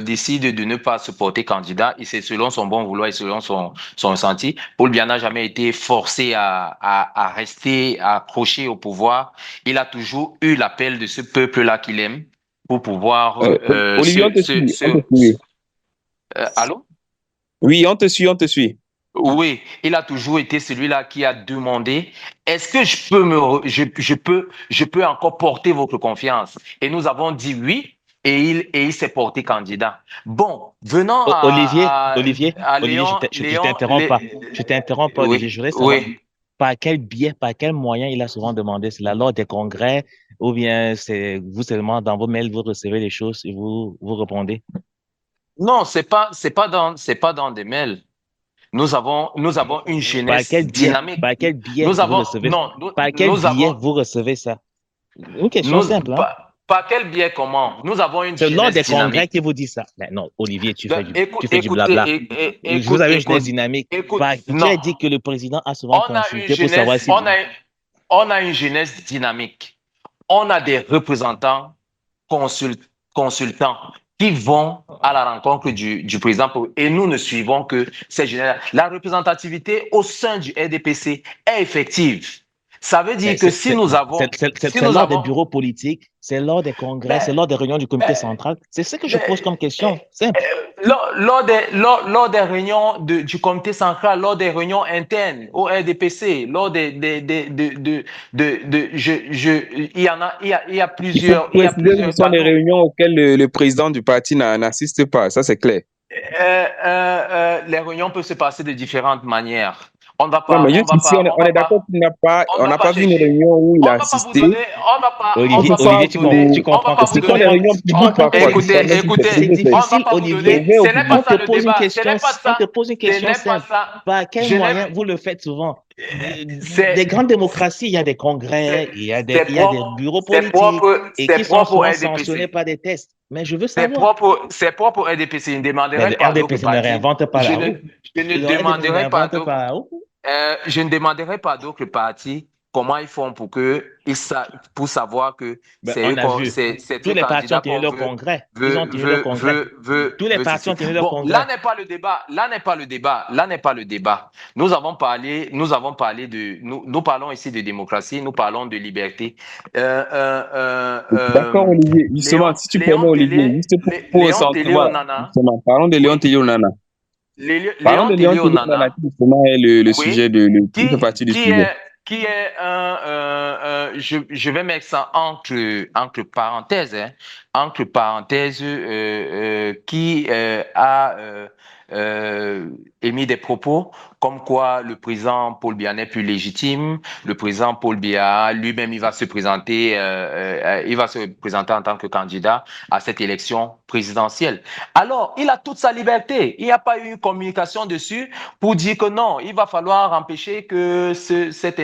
décide de ne pas se porter candidat, et c'est selon son bon vouloir et selon son ressenti, Paul Biya n'a jamais été forcé à rester accroché au pouvoir. Il a toujours eu l'appel de ce peuple-là qu'il aime pour pouvoir... Olivier, on te suit. Allô? Oui, on te suit. Oui, il a toujours été celui-là qui a demandé, est-ce que je peux je peux encore porter votre confiance? Et nous avons dit oui, et il s'est porté candidat. Bon, venons Olivier, à, Olivier, à Olivier, Léon, je t'interromps pas. Je t'interromps pas, Olivier. Je oui, voudrais savoir oui. par quel biais, par quel moyen il a souvent demandé cela lors des congrès, ou bien c'est vous seulement dans vos mails, vous recevez les choses et vous répondez. Non, c'est pas dans des mails. Nous avons une Par jeunesse quel biais, dynamique. par quel biais Nous vous avons, recevez, non, nous, par quel nous biais avons, vous recevez ça? Une question nous, simple, hein? par quel biais, comment? Nous avons une C'est lors jeunesse des congrès dynamique. qui vous dit ça. Mais non, Olivier, tu fais du Écoutez, blabla. Vous écoute, avez une jeunesse écoute, dynamique. écoute, Qui non. a dit que le président a souvent On a une consulté pour savoir jeunesse, si... on a une jeunesse dynamique. On a des représentants consultants qui vont à la rencontre du président et nous ne suivons que ces jeunes. La représentativité au sein du RDPC est effective. Ça veut dire Ben, que si nous avons, c'est lors des bureaux politiques, c'est lors des congrès, ben, c'est lors des réunions du comité ben, central. C'est ce que je pose ben, comme question. Simple. lors des réunions du comité central, lors des réunions internes au RDPC, lors il y en a, il y a Il faut plusieurs, préciser que ce sont des réunions auxquelles le président du parti n'assiste pas, ça c'est clair. Les réunions peuvent se passer de différentes manières. On ne va Non, pas, mais on juste va ici, pas, on est d'accord on on va n'a pas pas vu une chercher. réunion où il On a ne va pas vous assisté. donner, on Olivier, va pas Olivier, vous donner, tu on va comprends que pas c'est vous Ce sont des donner. réunions publiques parfois. Écoutez, c'est on ne va difficile, pas vous Olivier. donner. Ce n'est pas On te ça le pose une débat. Ce question, n'est pas on ça. te pose une Ce question n'est pas simple. ça. Par quel Je n'ai, moyen vous le faites souvent? Des c'est, grandes démocraties, il y a des congrès, c'est il y a des propre, bureaux c'est politiques propre, et c'est qui sont propre au souvent sanctionnés RDPC. par des tests. Mais je veux savoir. C'est propre au RDPC. Je ne Mais demanderai le pas à d'autres RDPC ne partis. réinvente pas Je la ne, roue. je ne Le RDPC demanderai pas à n'invente d'autres. pas la roue. Je ne demanderai pas à d'autres partis comment ils font pour savoir que Ben, on a vu. c'est Tous eux les partis ont candidats tenu qu'on leur congrès. Ils ont tenu leur congrès. Tous les veut partis ceci. ont tenu leur Bon, là congrès. n'est pas le débat. Là n'est pas le débat. Là n'est pas le débat. Nous avons parlé nous parlons ici de démocratie, nous parlons de liberté. D'accord, Olivier. Justement, si tu permets, Olivier, juste pour Léon Télé recevoir, Onana. justement, parlons de Léon Oui. Télé Onana. Parlons Léon de Léon Télé Télé Onana, Onana. qui justement est le Oui, sujet qui fait partie du qui sujet. est, je vais mettre ça entre parenthèses, hein, entre parenthèses, qui a émis des propos comme quoi le président Paul Biya n'est plus légitime. Le président Paul Biya lui-même, il va se présenter en tant que candidat à cette élection présidentielle. Alors, il a toute sa liberté. Il n'y a pas eu une communication dessus pour dire que non, il va falloir empêcher que cette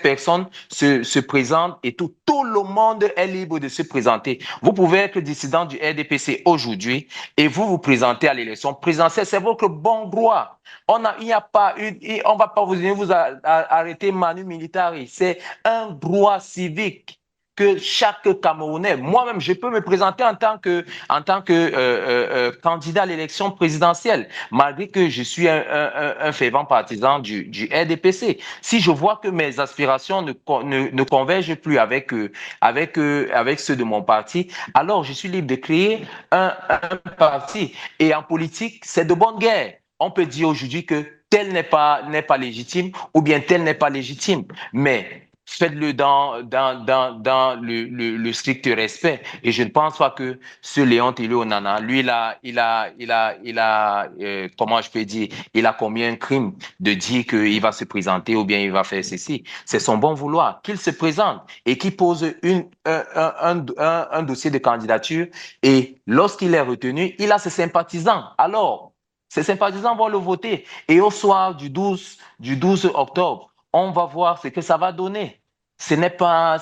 personne se présente et tout le monde est libre de se présenter. Vous pouvez être dissident du RDPC aujourd'hui et vous présentez à l'élection présidentielle. C'est votre bon droit. On va pas vous arrêter manu militari. C'est un droit civique que chaque Camerounais, moi-même, je peux me présenter en tant que candidat à l'élection présidentielle, malgré que je suis un fervent partisan du RDPC. Si je vois que mes aspirations ne convergent plus avec ceux de mon parti, alors je suis libre de créer un parti. Et en politique, c'est de bonne guerre. On peut dire aujourd'hui que tel n'est pas légitime ou bien tel n'est pas légitime, mais faites-le dans le strict respect. Et je ne pense pas que ce Léon Télé Onana, lui, comment je peux dire, il a commis un crime de dire qu'il va se présenter ou bien il va faire ceci. C'est son bon vouloir. Qu'il se présente et qu'il pose un dossier de candidature. Et lorsqu'il est retenu, il a ses sympathisants. Alors, ses sympathisants vont le voter. Et au soir du 12 octobre, on va voir ce que ça va donner. Ce n'est pas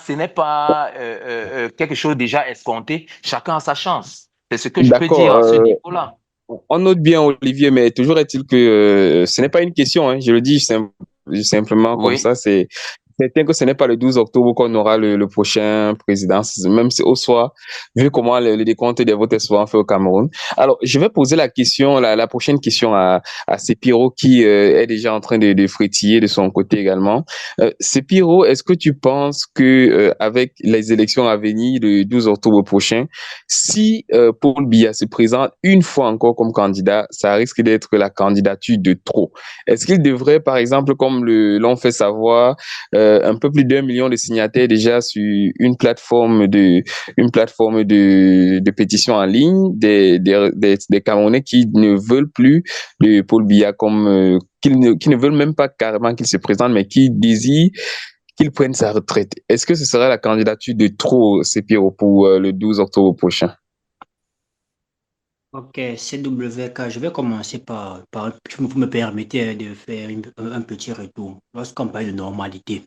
quelque chose déjà escompté. Chacun a sa chance. C'est ce que je peux dire à ce niveau-là. On note bien, Olivier, mais toujours est-il que ce n'est pas une question. Hein, je le dis simplement comme ça. certain que ce n'est pas le 12 octobre qu'on aura le prochain président, même si au soir, vu comment le décompte des votes est souvent fait au Cameroun. Alors, je vais poser la question, la prochaine question à Sepiro qui est déjà en train de frétiller de son côté également. Sepiro, est-ce que tu penses que avec les élections à venir le 12 octobre prochain, si Paul Biya se présente une fois encore comme candidat, ça risque d'être la candidature de trop? Est-ce qu'il devrait, par exemple, comme l'on fait savoir, un peu plus d'1 million de signataires déjà sur une plateforme de pétition en ligne des Camerounais qui ne veulent plus de Paul Biya comme qui ne veulent même pas carrément qu'il se présente, mais qui désirent qu'il prenne sa retraite. Est-ce que ce sera la candidature de trop, Sepiro, pour le 12 octobre prochain? Ok, CWK, je vais commencer si vous me permettez de faire un petit retour. Lorsqu'on parle de normalité,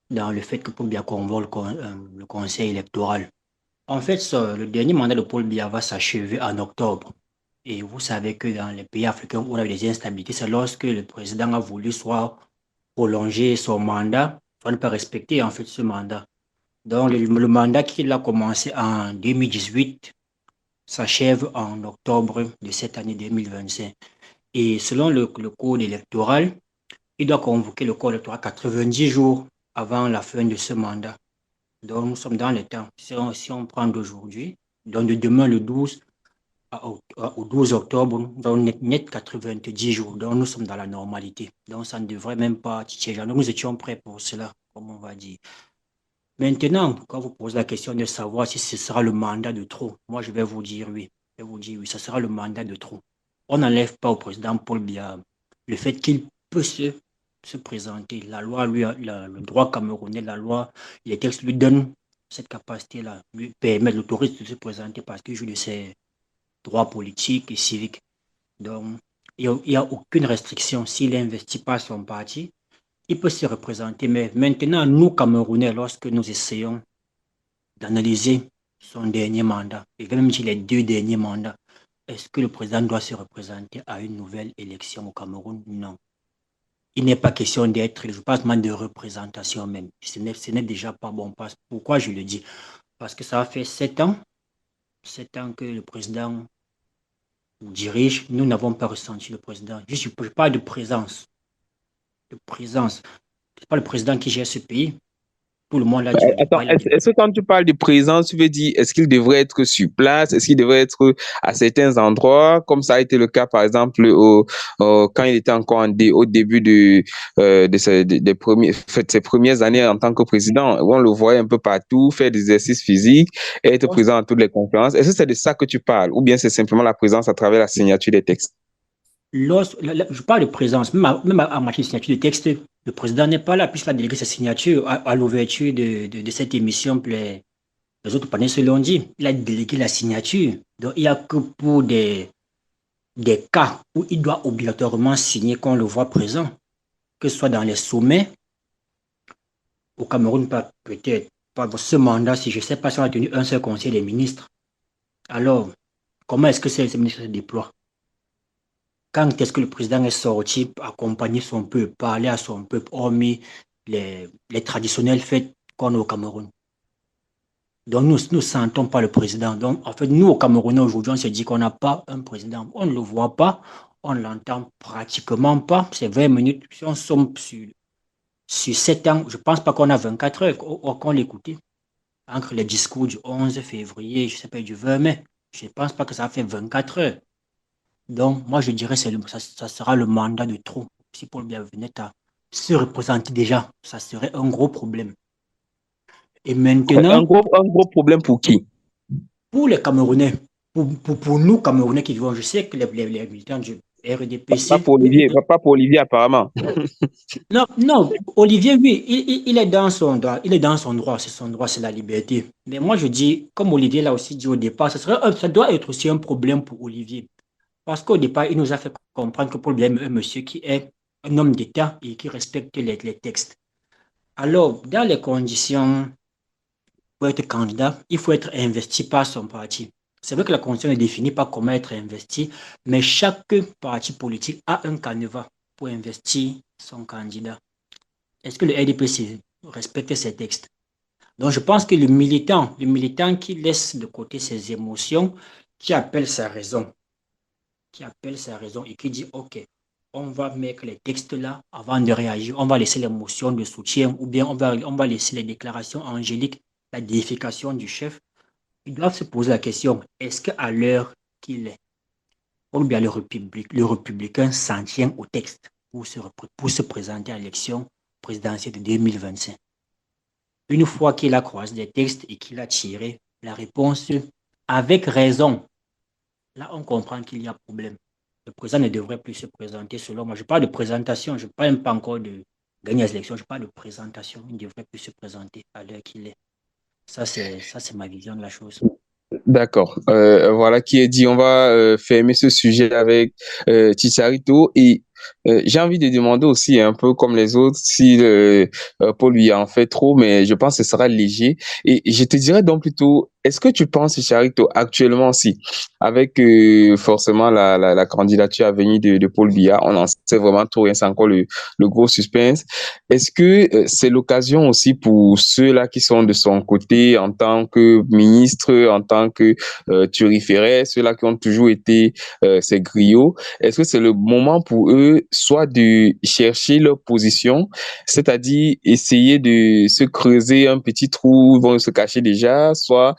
dans le fait que Paul Biya convoque le conseil électoral, en fait, le dernier mandat de Paul Biya va s'achever en octobre. Et vous savez que dans les pays africains où on a des instabilités, c'est lorsque le président a voulu soit prolonger son mandat, soit ne pas respecter en fait ce mandat. Donc le mandat qu'il a commencé en 2018 s'achève en octobre de cette année 2025. Et selon le code électoral, il doit convoquer le code électoral 90 jours avant la fin de ce mandat. Donc nous sommes dans le temps. Si on prend d'aujourd'hui, donc de demain le 12 au 12 octobre, nous avons net 90 jours. Donc nous sommes dans la normalité. Donc ça ne devrait même pas titiller. Donc nous étions prêts pour cela, comme on va dire. Maintenant, quand vous posez la question de savoir si ce sera le mandat de trop, moi je vais vous dire oui. Je vais vous dire oui, ce sera le mandat de trop. On n'enlève pas au président Paul Biya le fait qu'il peut se présenter. La loi, le droit camerounais, la loi, les textes lui donnent cette capacité-là, lui permet, l'autorise de se présenter parce qu'il joue de ses droits politiques et civiques. Donc, il n'y a aucune restriction s'il n'investit pas son parti. Il peut se représenter, mais maintenant, nous, Camerounais, lorsque nous essayons d'analyser son dernier mandat, et même si les 2 derniers mandats, est-ce que le président doit se représenter à une nouvelle élection au Cameroun? Non. Il n'est pas question d'être, je pense même de représentation même. Ce n'est déjà pas bon. Pourquoi je le dis? Parce que ça fait 7 ans que le président dirige. Nous n'avons pas ressenti le président. Je parle de présence. De présence. Ce n'est pas le président qui gère ce pays. Tout le monde l'a dit au Attends, départ. est-ce que quand tu parles de présence, tu veux dire, est-ce qu'il devrait être sur place? Est-ce qu'il devrait être à certains endroits, comme ça a été le cas, par exemple, quand il était encore au début ses premières années en tant que président, où on le voyait un peu partout, faire des exercices physiques, et être présent à toutes les conférences. Est-ce que c'est de ça que tu parles? Ou bien c'est simplement la présence à travers la signature des textes? Je parle de présence, même à ma signature de texte, le président n'est pas là, puisqu'il a délégué sa signature à l'ouverture de cette émission. Les autres panélistes l'ont dit, il a délégué la signature. Donc, il n'y a que pour des cas où il doit obligatoirement signer qu'on le voit présent, que ce soit dans les sommets, au Cameroun, peut-être pas pour ce mandat, si je ne sais pas si on a tenu un seul conseil des ministres. Alors, comment est-ce que ces ministres se déploient? Quand est-ce que le président est sorti accompagner son peuple, parler à son peuple, hormis les traditionnelles fêtes qu'on a au Cameroun? Donc nous ne sentons pas le président. Donc en fait, nous au Cameroun aujourd'hui, on se dit qu'on n'a pas un président. On ne le voit pas, on ne l'entend pratiquement pas. C'est 20 minutes. Si on sommes sur 7 ans, je ne pense pas qu'on a 24 heures qu'on l'écoutait. Entre les discours du 11 février, je ne sais pas, du 20 mai, je ne pense pas que ça fait 24 heures. Donc, moi, je dirais que ça sera le mandat de trop. Si Paul Biya venait à se représenter déjà, ça serait un gros problème. Et maintenant, Un gros problème pour qui? pour les Camerounais, pour nous, Camerounais qui vivons, je sais que les militants du RDPC... Pas pour Olivier apparemment. Non, non, Olivier, oui, il est dans son droit. Il est dans son droit, c'est son droit, c'est la liberté. Mais moi, je dis, comme Olivier l'a aussi dit au départ, ça doit être aussi un problème pour Olivier. Parce qu'au départ, il nous a fait comprendre que Paul Biya est un monsieur qui est un homme d'État et qui respecte les textes. Alors, dans les conditions pour être candidat, il faut être investi par son parti. C'est vrai que la condition ne définit pas comment être investi, mais chaque parti politique a un canevas pour investir son candidat. Est-ce que le RDPC respecte ses textes. Donc, je pense que le militant qui laisse de côté ses émotions, qui appelle sa raison, et qui dit, OK, on va mettre les textes là avant de réagir, on va laisser l'émotion de soutien ou bien on va laisser les déclarations angéliques, la déification du chef. Ils doivent se poser la question, est-ce qu'à l'heure qu'il est, ou bien le républicain s'en tient au texte pour se présenter à l'élection présidentielle de 2025? Une fois qu'il a croisé les textes et qu'il a tiré la réponse avec raison, là, on comprend qu'il y a problème. Le président ne devrait plus se présenter selon moi. Je parle de présentation, je ne parle pas encore de gagner les élections, je parle de présentation. Il ne devrait plus se présenter à l'heure qu'il est. Ça, c'est ma vision de la chose. D'accord. Voilà qui est dit. On va fermer ce sujet avec Chicharito. Et j'ai envie de demander aussi, un peu comme les autres, si Paul lui a en fait trop, mais je pense que ce sera léger. Et je te dirais donc plutôt, est-ce que tu penses, Chicharito, actuellement, si, avec forcément la candidature à venir de Paul Biya, on en sait vraiment trop, rien, c'est encore le gros suspense. Est-ce que c'est l'occasion aussi pour ceux-là qui sont de son côté en tant que ministre, en tant que turiféraires, ceux-là qui ont toujours été ses griots, est-ce que c'est le moment pour eux soit de chercher leur position, c'est-à-dire essayer de se creuser un petit trou, ils vont se cacher déjà, soit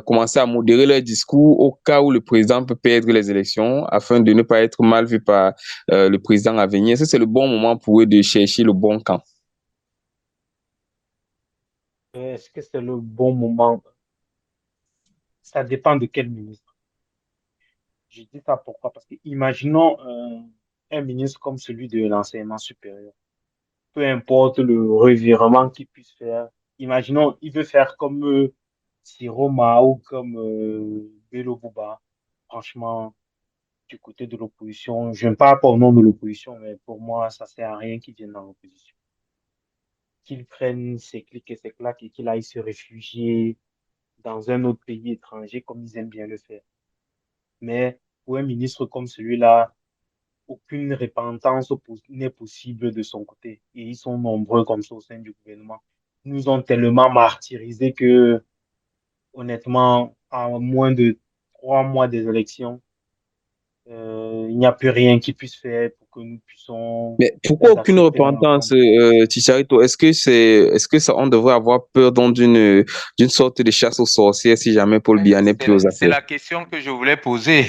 commencer à modérer leur discours au cas où le président peut perdre les élections afin de ne pas être mal vu par le président à venir. Est-ce que c'est le bon moment pour eux de chercher le bon camp? Est-ce que c'est le bon moment? Ça dépend de quel ministre. Je dis ça pourquoi? Parce que imaginons un ministre comme celui de l'enseignement supérieur. Peu importe le revirement qu'il puisse faire. Imaginons, il veut faire comme Siroma ou comme Bello Bouba. Franchement, du côté de l'opposition, je ne parle pas au nom de l'opposition, mais pour moi, ça sert à rien qu'il vienne dans l'opposition. Qu'il prenne ses clics et ses claques et qu'il aille se réfugier dans un autre pays étranger comme ils aiment bien le faire. Mais pour un ministre comme celui-là, aucune repentance n'est possible de son côté. Et ils sont nombreux comme ça au sein du gouvernement. Ils nous ont tellement martyrisés que, honnêtement, à moins de 3 mois des élections, il n'y a plus rien qui puisse faire pour que nous puissions Mais pourquoi les aucune accepter dans la repentance, famille. Chicharito? Est-ce que ça, on devrait avoir peur donc d'une sorte de chasse aux sorcières si jamais Paul Biya n'est plus aux C'est affaires? la question que je voulais poser.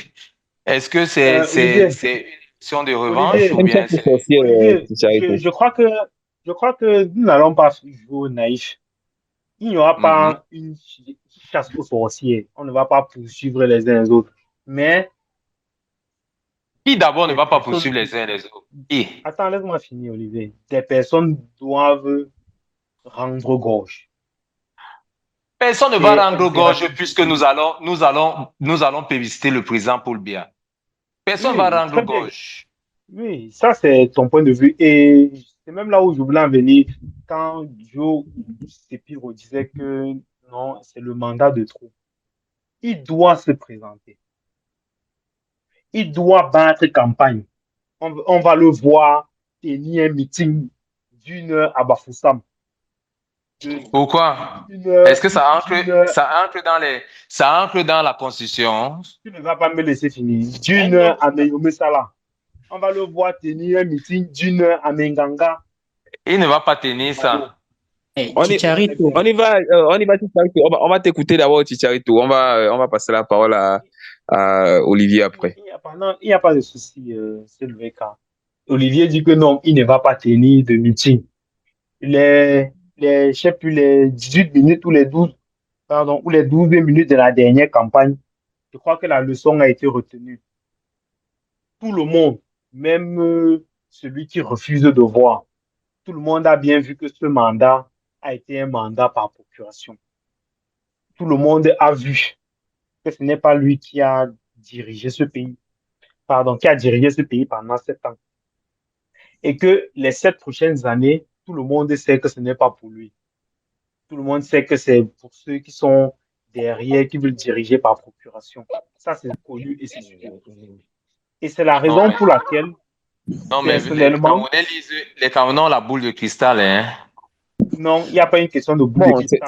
Est-ce que Olivier, c'est une question de revanche Olivier, ou Une bien chasse aux c'est... sorcières, Olivier, Chicharito. je crois que nous n'allons pas jouer au naïf. Il n'y aura Mhm. pas une chasse aux sorciers. On ne va pas poursuivre les uns les autres. Mais Qui d'abord ne des va pas personnes. poursuivre les uns les autres? Qui? Attends, laisse-moi finir, Olivier. Des personnes doivent rendre gorge. Personne ne va C'est rendre gorge impératif. puisque nous allons plébisciter le président Paul Biya. Personne ne va Oui, rendre très bien. gorge. Oui, ça, c'est ton point de vue. Et c'est même là où je voulais en venir quand Joe Sepiro disait que non, c'est le mandat de trop. Il doit se présenter. Il doit battre campagne. On va le voir tenir un meeting d'1 heure à Bafoussam. Pourquoi? Une heure, Est-ce que d'une heure. ça entre dans la Constitution? Tu ne vas pas me laisser finir. D'une Un homme- heure à Meyomé Sala. On va le voir tenir un meeting d'1 heure à Menganga. Il ne va pas tenir ça. Hey, On y, Très Chicharito, bien. on y va, Chicharito. On va t'écouter d'abord, Chicharito. On va passer la parole à Olivier après. Il n'y a pas de souci, c'est le cas. Olivier dit que non, il ne va pas tenir de meeting. Je sais plus, les 18 minutes ou les 12, pardon, ou les 12 minutes de la dernière campagne, je crois que la leçon a été retenue. Tout le monde, même celui qui refuse de voir, tout le monde a bien vu que ce mandat a été un mandat par procuration. Tout le monde a vu que ce n'est pas lui qui a dirigé ce pays, pardon, qui a dirigé ce pays pendant 7 ans. Et que les 7 prochaines années, tout le monde sait que ce n'est pas pour lui. Tout le monde sait que c'est pour ceux qui sont derrière, qui veulent diriger par procuration. Ça, c'est connu et c'est sûr. Et c'est la Non, raison mais, pour laquelle, non, mais personnellement, Les Camerounais ont la boule de cristal, hein. Non, il n'y a pas une question de bout de Bon, cristal. La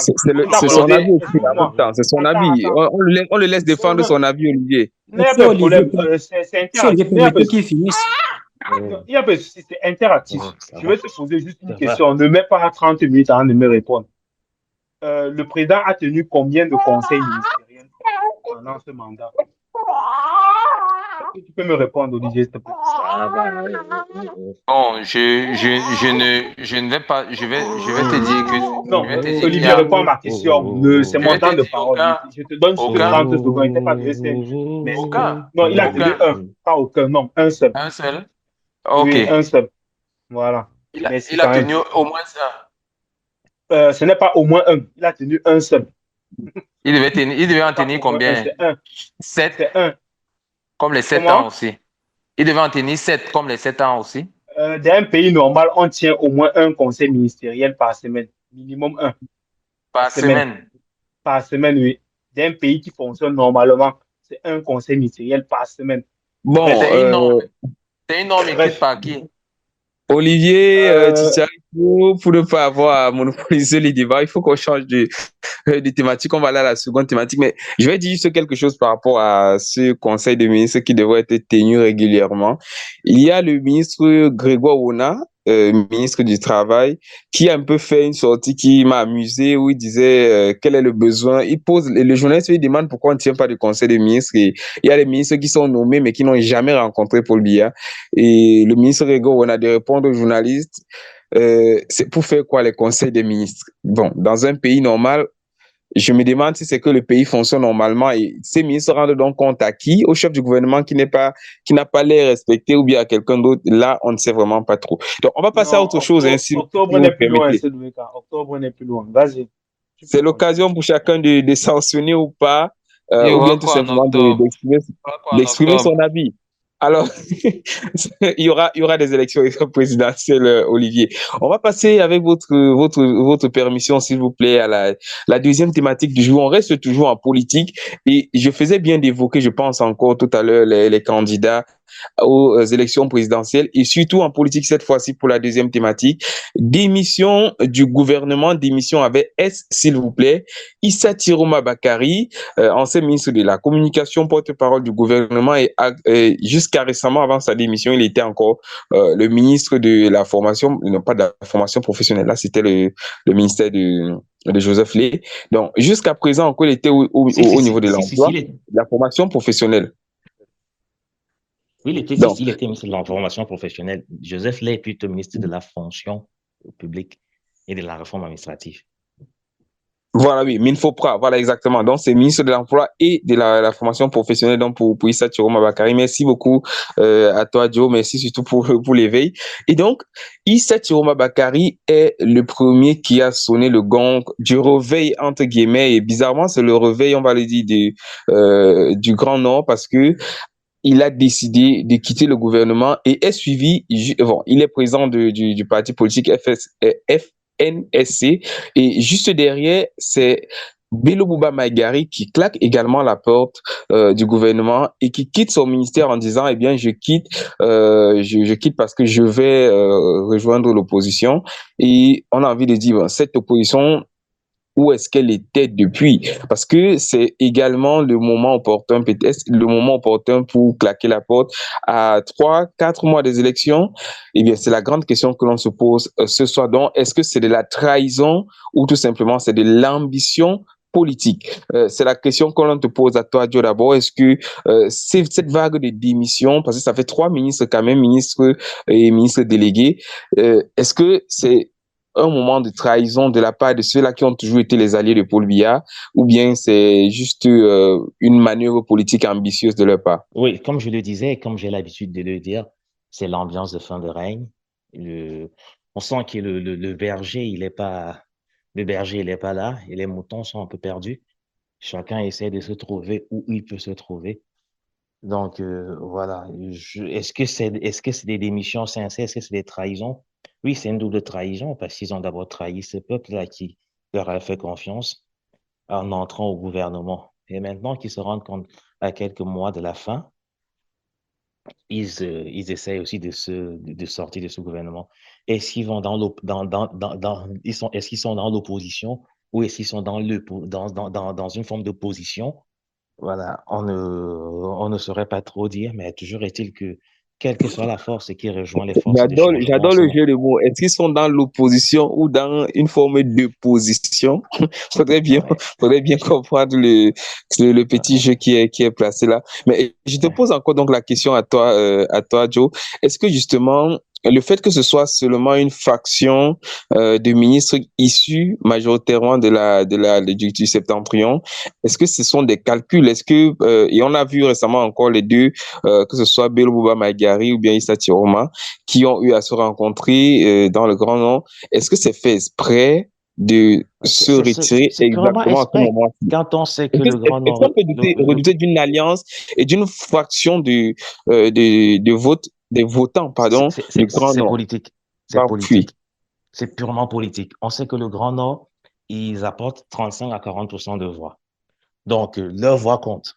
c'est son volonté, avis aussi en même excuse-moi. temps. C'est son Attends, avis. attends. On le laisse Non, défendre non, son avis, Olivier. il n'y a Si pas de Olivier, problème. C'est si Olivier interactif. Il n'y a pas permettait de qu'il souci. finisse. Non, il n'y a pas de souci. C'est interactif. Ça Je va, vais te poser juste une ça va. question. Ne mets pas 30 minutes avant de me répondre. Le président a tenu combien de conseils ministériels pendant ce mandat? Est-ce que tu peux me répondre, Olivier, s'il te plaît? Bon, je ne vais pas, je vais te dire que, je Non, vais te dire qu'il y Olivier, a, réponds à ma question. C'est je mon vais temps te de dire parole. Je te donne juste aucun, 30 secondes. Il n'était pas de 5 minutes. Merci. aucun, Non, il a tenu aucun, un. Pas aucun. Non, un seul. un seul. Ok. Oui, un seul. Voilà. Merci Il a quand même. tenu au moins ça. Ce n'est pas au moins un. Il a tenu un seul. Il devait Ce en n'est pas tenir au moins un, combien? c'est un. Sept, C'est un. comme les 7 ans Comment? aussi. Il devait en tenir 7, comme les 7 ans aussi. Dans un pays normal, on tient au moins un conseil ministériel par semaine. Minimum un par Par semaine. semaine. Par semaine, oui. Dans un pays qui fonctionne normalement, c'est un conseil ministériel par semaine. Mais Bon, c'est une norme écrite Bref. par qui? Olivier, Euh, Tchicharito, pour ne pas avoir à monopoliser les débats, il faut qu'on change de thématique. On va aller à la seconde thématique. Mais je vais dire juste quelque chose par rapport à ce conseil de ministres qui devrait être tenu régulièrement. Il y a le ministre Grégoire Ona, ministre du Travail, qui a un peu fait une sortie qui m'a amusé, où il disait quel est le besoin. Il pose, le journaliste lui demande pourquoi on ne tient pas de conseil de ministres. Et il y a des ministres qui sont nommés, mais qui n'ont jamais rencontré Paul Biya. Et le ministre Grégoire Ona de répondre aux journalistes, c'est pour faire quoi les conseils des ministres? Bon, dans un pays normal, je me demande si c'est que le pays fonctionne normalement et ces ministres rendent donc compte à qui? Au chef du gouvernement qui n'a pas l'air respecté ou bien à quelqu'un d'autre. Là, on ne sait vraiment pas trop. Donc, on va passer à non, autre chose, hein, si octobre vous n'est le plus loin, permettez. c'est le cas. Octobre n'est plus loin. Vas-y, tu C'est peux continuer. l'occasion pour chacun de sanctionner ou pas, Il y ou bien aura tout quoi en simplement octobre? Il y aura quoi en d'exprimer son octobre? avis. Alors, il y aura des élections présidentielles, Olivier. On va passer avec votre permission, s'il vous plaît, à la deuxième thématique du jour. On reste toujours en politique et je faisais bien d'évoquer, je pense encore tout à l'heure, les candidats aux élections présidentielles et surtout en politique cette fois-ci pour la deuxième thématique. Démission du gouvernement, démission avec S, s'il vous plaît. Issa Tiroma Bakari, ancien ministre de la Communication, porte-parole du gouvernement et jusqu'à récemment, avant sa démission, il était encore le ministre de la formation, non pas de la formation professionnelle, là c'était le ministère de Joseph Lé. Donc jusqu'à présent encore, il était au niveau de l'emploi, de la formation professionnelle. Oui, Donc, il était ministre de la formation professionnelle. Joseph Lay est plutôt ministre de la fonction publique et de la réforme administrative. voilà, oui, Minfopra, voilà exactement. Donc, c'est ministre de l'Emploi et de la formation professionnelle donc pour Issa Tiroma Bakari. Merci beaucoup à toi, Joe. Merci surtout pour l'éveil. Et donc, Issa Tiroma Bakari est le premier qui a sonné le gong du réveil, entre guillemets. Et bizarrement, c'est le réveil, on va le dire, du Grand Nord parce que il a décidé de quitter le gouvernement et est suivi, bon, il est président du parti politique FNSC et juste derrière, c'est Bello Bouba Maïgari qui claque également la porte du gouvernement et qui quitte son ministère en disant, eh bien, je quitte, je quitte parce que je vais rejoindre l'opposition. Et on a envie de dire, bon, cette opposition, où est-ce qu'elle était depuis? Parce que c'est également le moment opportun, peut-être le moment opportun pour claquer la porte à 3, 4 mois des élections. Eh bien, c'est la grande question que l'on se pose ce soir. Donc, est-ce que c'est de la trahison ou tout simplement c'est de l'ambition politique? C'est la question que l'on te pose à toi, Joe, d'abord. Est-ce que c'est cette vague de démission, parce que ça fait 3 ministres quand même, ministres et ministres délégués, est-ce que c'est un moment de trahison de la part de ceux-là qui ont toujours été les alliés de Paul Biya, ou bien c'est juste une manœuvre politique ambitieuse de leur part? Oui, comme je le disais, comme j'ai l'habitude de le dire, c'est l'ambiance de fin de règne. On sent que le berger, le berger, il est pas là et les moutons sont un peu perdus. Chacun essaie de se trouver où il peut se trouver. Donc, voilà. Est-ce que c'est des démissions sincères? Est-ce que c'est des trahisons? Oui, c'est une double trahison parce qu'ils ont d'abord trahi ce peuple-là qui leur a fait confiance en entrant au gouvernement. Et maintenant qu'ils se rendent compte à quelques mois de la fin, ils essayent aussi de sortir de ce gouvernement. Est-ce qu'ils vont est-ce qu'ils sont dans l'opposition ou est-ce qu'ils sont dans une forme d'opposition? Voilà, on ne saurait pas trop dire, mais toujours est-il que, quelle que soit la force qui rejoint les forces de changement en J'adore ce le moment. jeu de mots. Est-ce qu'ils sont dans l'opposition ou dans une forme d'opposition? Faudrait bien, Ouais, faudrait bien comprendre le petit ouais, jeu qui est placé là. Mais je te ouais. pose encore donc la question à toi, Joe. Est-ce que justement, le fait que ce soit seulement une faction de ministres issus majoritairement du Septentrion, est-ce que ce sont des calculs? Et on a vu récemment encore les deux, que ce soit Bello Bouba Maïgari ou bien Issa Tiroma, qui ont eu à se rencontrer dans le Grand Nord. Est-ce que c'est fait exprès de se retirer C'est purement exactement à ce exprès. moment-ci? Quand on sait que le Grand Est-ce Nord, qu'on peut redouter d'une alliance et d'une fraction de vote, des votants, pardon, du Grand c'est Nord? politique. C'est Par politique. puis. C'est purement politique. On sait que le Grand Nord, ils apportent 35 à 40% de voix. Donc, leur voix compte.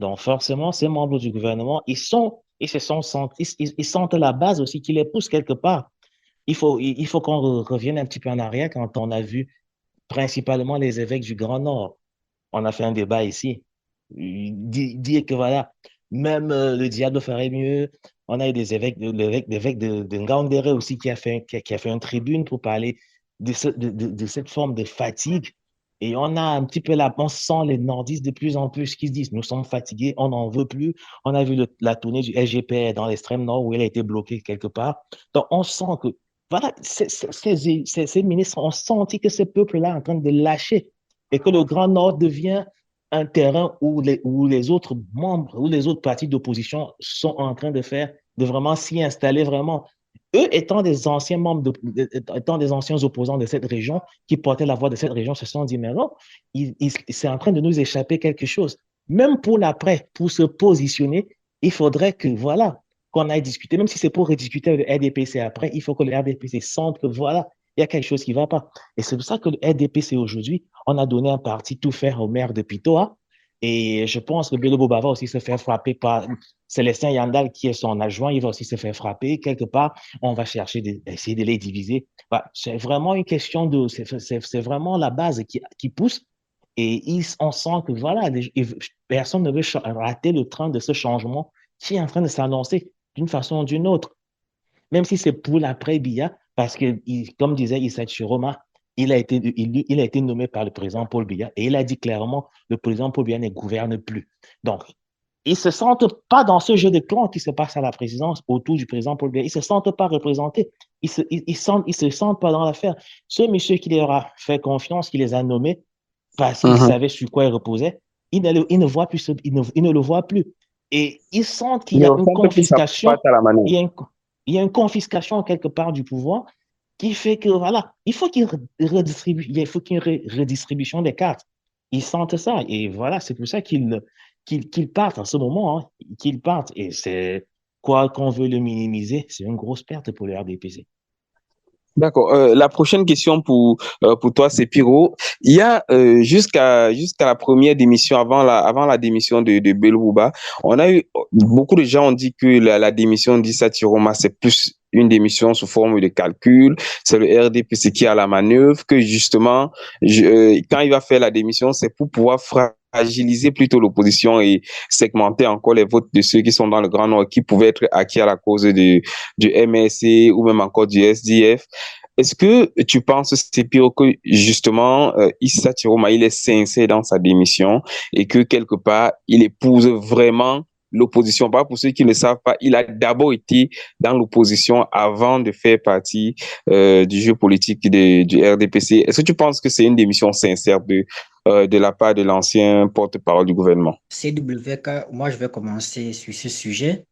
Donc, forcément, ces membres du gouvernement, ils sentent la base aussi qui les pousse quelque part. Il faut qu'on revienne un petit peu en arrière quand on a vu principalement les évêques du Grand Nord. On a fait un débat ici. Dire que voilà, même le diable ferait mieux. On a eu des évêques, l'évêque de Ngaoundéré aussi qui a fait une tribune pour parler de cette forme de fatigue. Et on a un petit peu on sent les nordistes de plus en plus qui se disent, nous sommes fatigués, on n'en veut plus. On a vu la tournée du SGPR dans l'extrême nord où elle a été bloquée quelque part. Donc, on sent que, voilà, ces ministres ont senti que ce peuple-là est en train de lâcher et que le Grand Nord devient un terrain où les autres membres, où les autres partis d'opposition sont en train de vraiment s'y installer vraiment. Eux étant des anciens membres, étant des anciens opposants de cette région, qui portaient la voix de cette région, se sont dit, mais non, c'est en train de nous échapper quelque chose. Même pour l'après, pour se positionner, il faudrait que, voilà, qu'on aille discuter, même si c'est pour rediscuter avec le RDPC après, il faut que le RDPC sente que, voilà, il y a quelque chose qui ne va pas. Et c'est pour ça que le RDPC aujourd'hui, on a donné un parti tout faire au maire de Pitoa. Et je pense que Bello Boba va aussi se faire frapper par Célestin Yandal, qui est son adjoint. Il va aussi se faire frapper. Quelque part, on va chercher essayer de les diviser. Bah, c'est vraiment une question c'est vraiment la base qui pousse. Et on sent que voilà, personne ne veut rater le train de ce changement qui est en train de s'annoncer d'une façon ou d'une autre. Même si c'est pour l'après-Biya, parce que, comme disait Issa Chiroma, il a été nommé par le président Paul Biya et il a dit clairement le président Paul Biya ne gouverne plus. Donc, ils ne se sentent pas dans ce jeu de clans qui se passe à la présidence autour du président Paul Biya. Ils ne se sentent pas représentés. Ils se sentent pas dans l'affaire. Ce monsieur qui leur a fait confiance, qui les a nommés parce qu'il Mhm. savait sur quoi il reposait, il ne voit plus, il ne le voit plus. Et ils sentent qu'il y Ils a une ressentent plus sa patte confiscation, à la manœuvre. il y a une, il y a une confiscation quelque part du pouvoir qui fait que, voilà, il faut qu'il redistribue, il faut qu'il y ait une redistribution des cartes. Ils sentent ça. Et voilà, c'est pour ça qu'ils partent en ce moment, hein, qu'ils partent. Et c'est quoi qu'on veut le minimiser, c'est une grosse perte pour le RDPC. D'accord. La prochaine question pour toi, c'est Piro. Il y a jusqu'à la première démission, avant la démission de Bello Bouba, on a eu beaucoup de gens ont dit que la démission d'Issa Tiroma, c'est plus une démission sous forme de calcul. C'est le RDPC qui a la manœuvre, que justement, quand il va faire la démission, c'est pour pouvoir fragiliser plutôt l'opposition et segmenter encore les votes de ceux qui sont dans le Grand Nord, qui pouvaient être acquis à la cause du MSC ou même encore du SDF. Est-ce que tu penses, Sepiro, que justement, Issa Tiroma, il est sincère dans sa démission et que quelque part, il épouse vraiment l'opposition? Pas pour ceux qui ne savent pas, il a d'abord été dans l'opposition avant de faire partie du jeu politique du RDPC. Est-ce que tu penses que c'est une démission sincère de la part de l'ancien porte-parole du gouvernement? CWK, moi je vais commencer sur ce sujet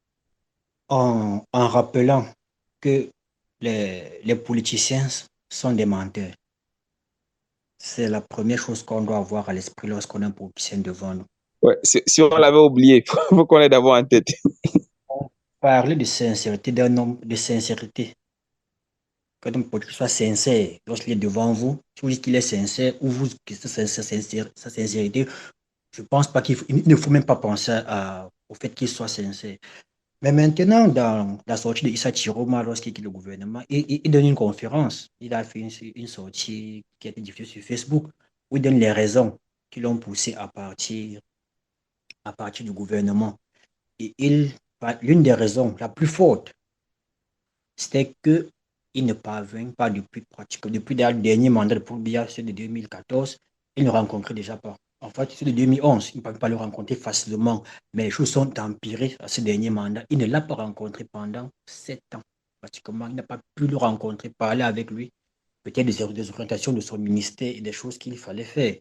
en rappelant que les politiciens sont des menteurs. C'est la première chose qu'on doit avoir à l'esprit lorsqu'on a un politicien devant nous. Ouais, si on l'avait oublié, il faut qu'on ait d'abord en tête. Parler de sincérité d'un homme, de sincérité, que un politique soit sincère lorsqu'il est devant vous, si vous dites qu'il est sincère ou vous que sa sincérité, je ne pense pas il ne faut même pas penser au fait qu'il soit sincère. Mais maintenant, dans la sortie de Issa Chiroma, lorsqu'il quitte le gouvernement, il donne une conférence. Il a fait une sortie qui a été diffusée sur Facebook où il donne les raisons qui l'ont poussé à partir du gouvernement. Et l'une des raisons la plus forte, c'était qu'il ne parvint pas depuis le dernier mandat de Paul Biya, celui de 2014, il ne rencontrait déjà pas. En fait, celui de 2011, il ne pouvait pas le rencontrer facilement, mais les choses sont empirées à ce dernier mandat. Il ne l'a pas rencontré pendant 7 ans. Pratiquement, il n'a pas pu le rencontrer, parler avec lui, peut-être des orientations de son ministère et des choses qu'il fallait faire.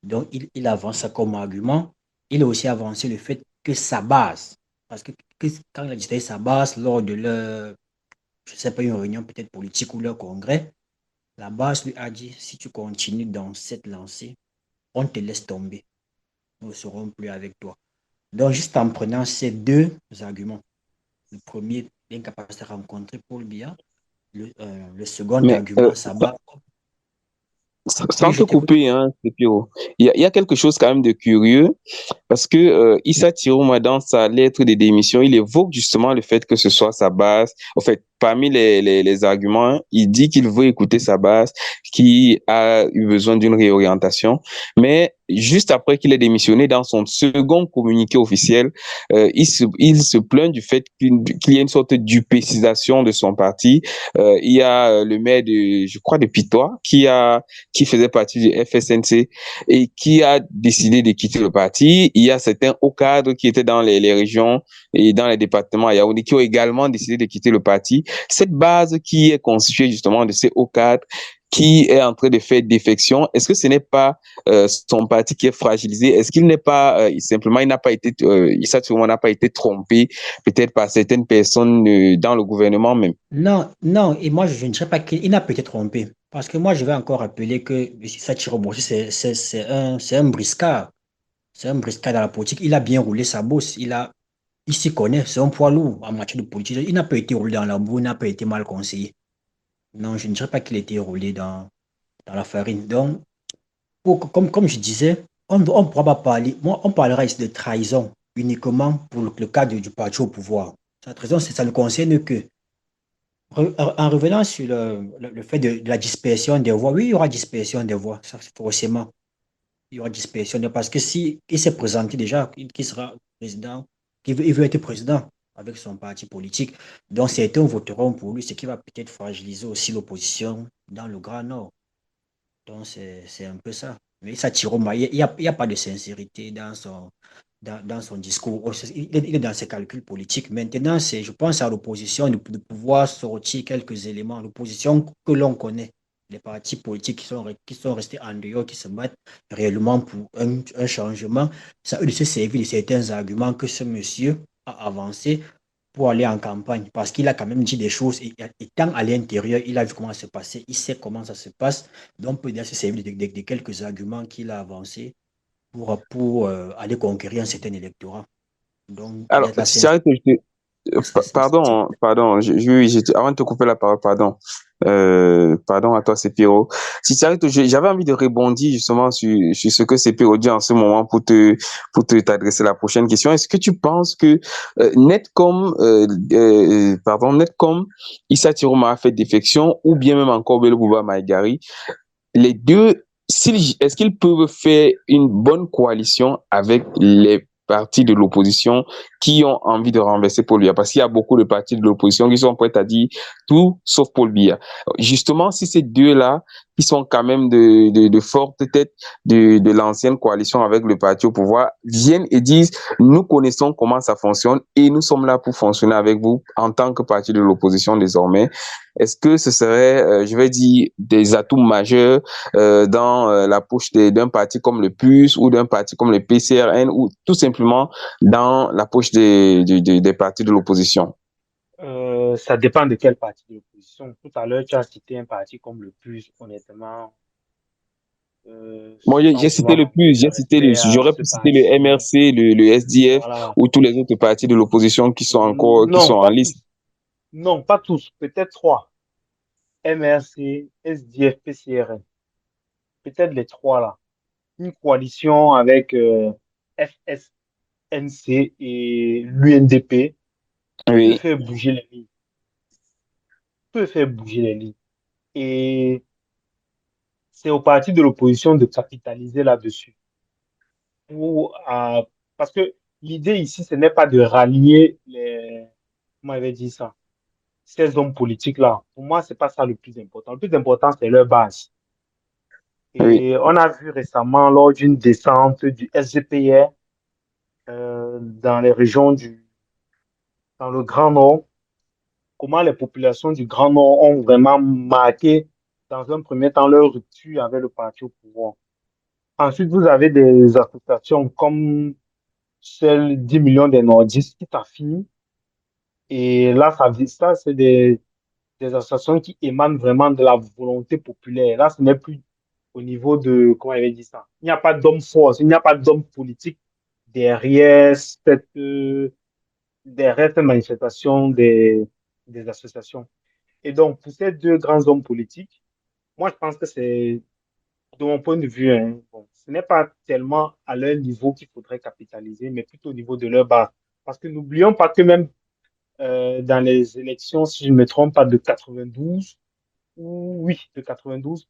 Donc, il avance ça comme argument. Il a aussi avancé le fait que sa base, parce que quand il a discuté sa base lors de leur, je ne sais pas, une réunion peut-être politique ou leur congrès, la base lui a dit, si tu continues dans cette lancée, on te laisse tomber. Nous ne serons plus avec toi. Donc, juste en prenant ces deux arguments, le premier, l'incapacité à rencontrer Paul Biya, le second Mais argument, sa base. Oui, sans je te t'écoute. couper, hein, Sepiro, il y a quelque chose quand même de curieux parce que Issa Tirouma, dans sa lettre de démission, il évoque justement le fait que ce soit sa base. En fait, parmi les arguments, il dit qu'il veut écouter sa base, qui a eu besoin d'une réorientation. Mais juste après qu'il ait démissionné, dans son second communiqué officiel, il se plaint du fait qu'il y ait une sorte d'upécisation de son parti. Il y a le maire de, je crois, de Pitois, qui faisait partie du FSNC et qui a décidé de quitter le parti. Il y a certains hauts cadres qui étaient dans les régions et dans les départements à Yaoundé qui ont également décidé de quitter le parti. Cette base qui est constituée justement de ces hauts cadres qui est en train de faire défection, est-ce que ce n'est pas son parti qui est fragilisé? Est-ce qu'il n'est pas simplement, il n'a pas été, Issa Tourouma n'a pas été trompé peut-être par certaines personnes dans le gouvernement même? Non, non, et moi je ne dirais pas qu'il n'a peut-être trompé. Parce que moi je vais encore rappeler que Satchiro Boshi, c'est un briscard. C'est un briscard dans la politique. Il a bien roulé sa bosse. Il s'y connaît. C'est un poids lourd en matière de politique. Il n'a pas été roulé dans la boue, il n'a pas été mal conseillé. Non, je ne dirais pas qu'il a été roulé dans la farine. Donc, comme je disais, on ne pourra pas parler. Moi, on parlera ici de trahison uniquement pour le cas du parti au pouvoir. Cette trahison, ça ne concerne que en revenant sur le fait de la dispersion des voix, oui, il y aura dispersion des voix, ça, forcément. Il y aura dispersion des parce que si il s'est présenté déjà, qu'il sera président, il veut être président avec son parti politique, donc certains voteront pour lui, ce qui va peut-être fragiliser aussi l'opposition dans le Grand Nord. Donc c'est un peu ça. Mais ça tire au maillet. Il y a pas de sincérité dans son discours. Il est dans ses calculs politiques. Maintenant, je pense à l'opposition de pouvoir sortir quelques éléments. L'opposition que l'on connaît, les partis politiques qui sont restés en dehors, qui se battent réellement pour un changement, ça eux de se servir de certains arguments que ce monsieur a avancés pour aller en campagne. Parce qu'il a quand même dit des choses. Et étant à l'intérieur, il a vu comment ça se passait. Il sait comment ça se passe. Donc, peut se servir de quelques arguments qu'il a avancés pour aller conquérir un certain électorat. Donc, Alors, la si tu arrêtes, pardon, pardon, avant de te couper la parole, pardon. Pardon à toi, Sepiro. Si tu arrêtes, j'avais envie de rebondir justement sur ce que Sepiro dit en ce moment t'adresser la prochaine question. Est-ce que tu penses que Netcom, Issa Tirouma a fait défection ou bien même encore Belobouba Maïgari, les deux, est-ce qu'ils peuvent faire une bonne coalition avec les partis de l'opposition qui ont envie de renverser Paul Biya? Parce qu'il y a beaucoup de partis de l'opposition qui sont prêts à dire tout sauf Paul Biya. Justement, si ces deux-là, qui sont quand même de fortes têtes de l'ancienne coalition avec le parti au pouvoir, viennent et disent, nous connaissons comment ça fonctionne et nous sommes là pour fonctionner avec vous en tant que parti de l'opposition désormais. Est-ce que ce serait, je vais dire, des atouts majeurs dans la poche d'un parti comme le PUS ou d'un parti comme le PCRN ou tout simplement dans la poche des partis de l'opposition? Ça dépend de quel parti de l'opposition. Tout à l'heure, tu as cité un parti comme le PUS, honnêtement, Moi, sans j'ai cité vouloir le manquer PUS, de respect à j'aurais ce pu citer le parti. MRC, le SDF Voilà. ou tous les autres partis de l'opposition qui sont Non, en pas liste. tous. Non, pas tous. Peut-être trois. MRC, SDF, PCRN. Peut-être les trois là. Une coalition avec FSNC et l'UNDP. peut Oui, faire bouger les lignes, peut faire bouger les lignes. Et c'est au parti de l'opposition de capitaliser là-dessus. Pour, parce que l'idée ici, ce n'est pas de rallier les, comment avait dit ça, ces hommes politiques-là. Pour moi, c'est pas ça le plus important. Le plus important, c'est leur base. oui, Et on a vu récemment, lors d'une descente du SGPR dans les régions dans le Grand Nord, comment les populations du Grand Nord ont vraiment marqué, dans un premier temps, leur rupture avec le parti au pouvoir. Ensuite, vous avez des associations comme celle 10 millions des nordistes qui s'affinent. Et là, ça c'est des associations qui émanent vraiment de la volonté populaire. Là, ce n'est plus au niveau de, comment il avait dit ça? Il n'y a pas d'homme force, il n'y a pas d'homme politique derrière derrière cette manifestation des associations. Et donc, pour ces deux grands hommes politiques, moi, je pense que c'est, de mon point de vue, hein, bon, ce n'est pas tellement à leur niveau qu'il faudrait capitaliser, mais plutôt au niveau de leur base. Parce que n'oublions pas que même dans les élections, si je ne me trompe pas, de 92, ou oui, de 92,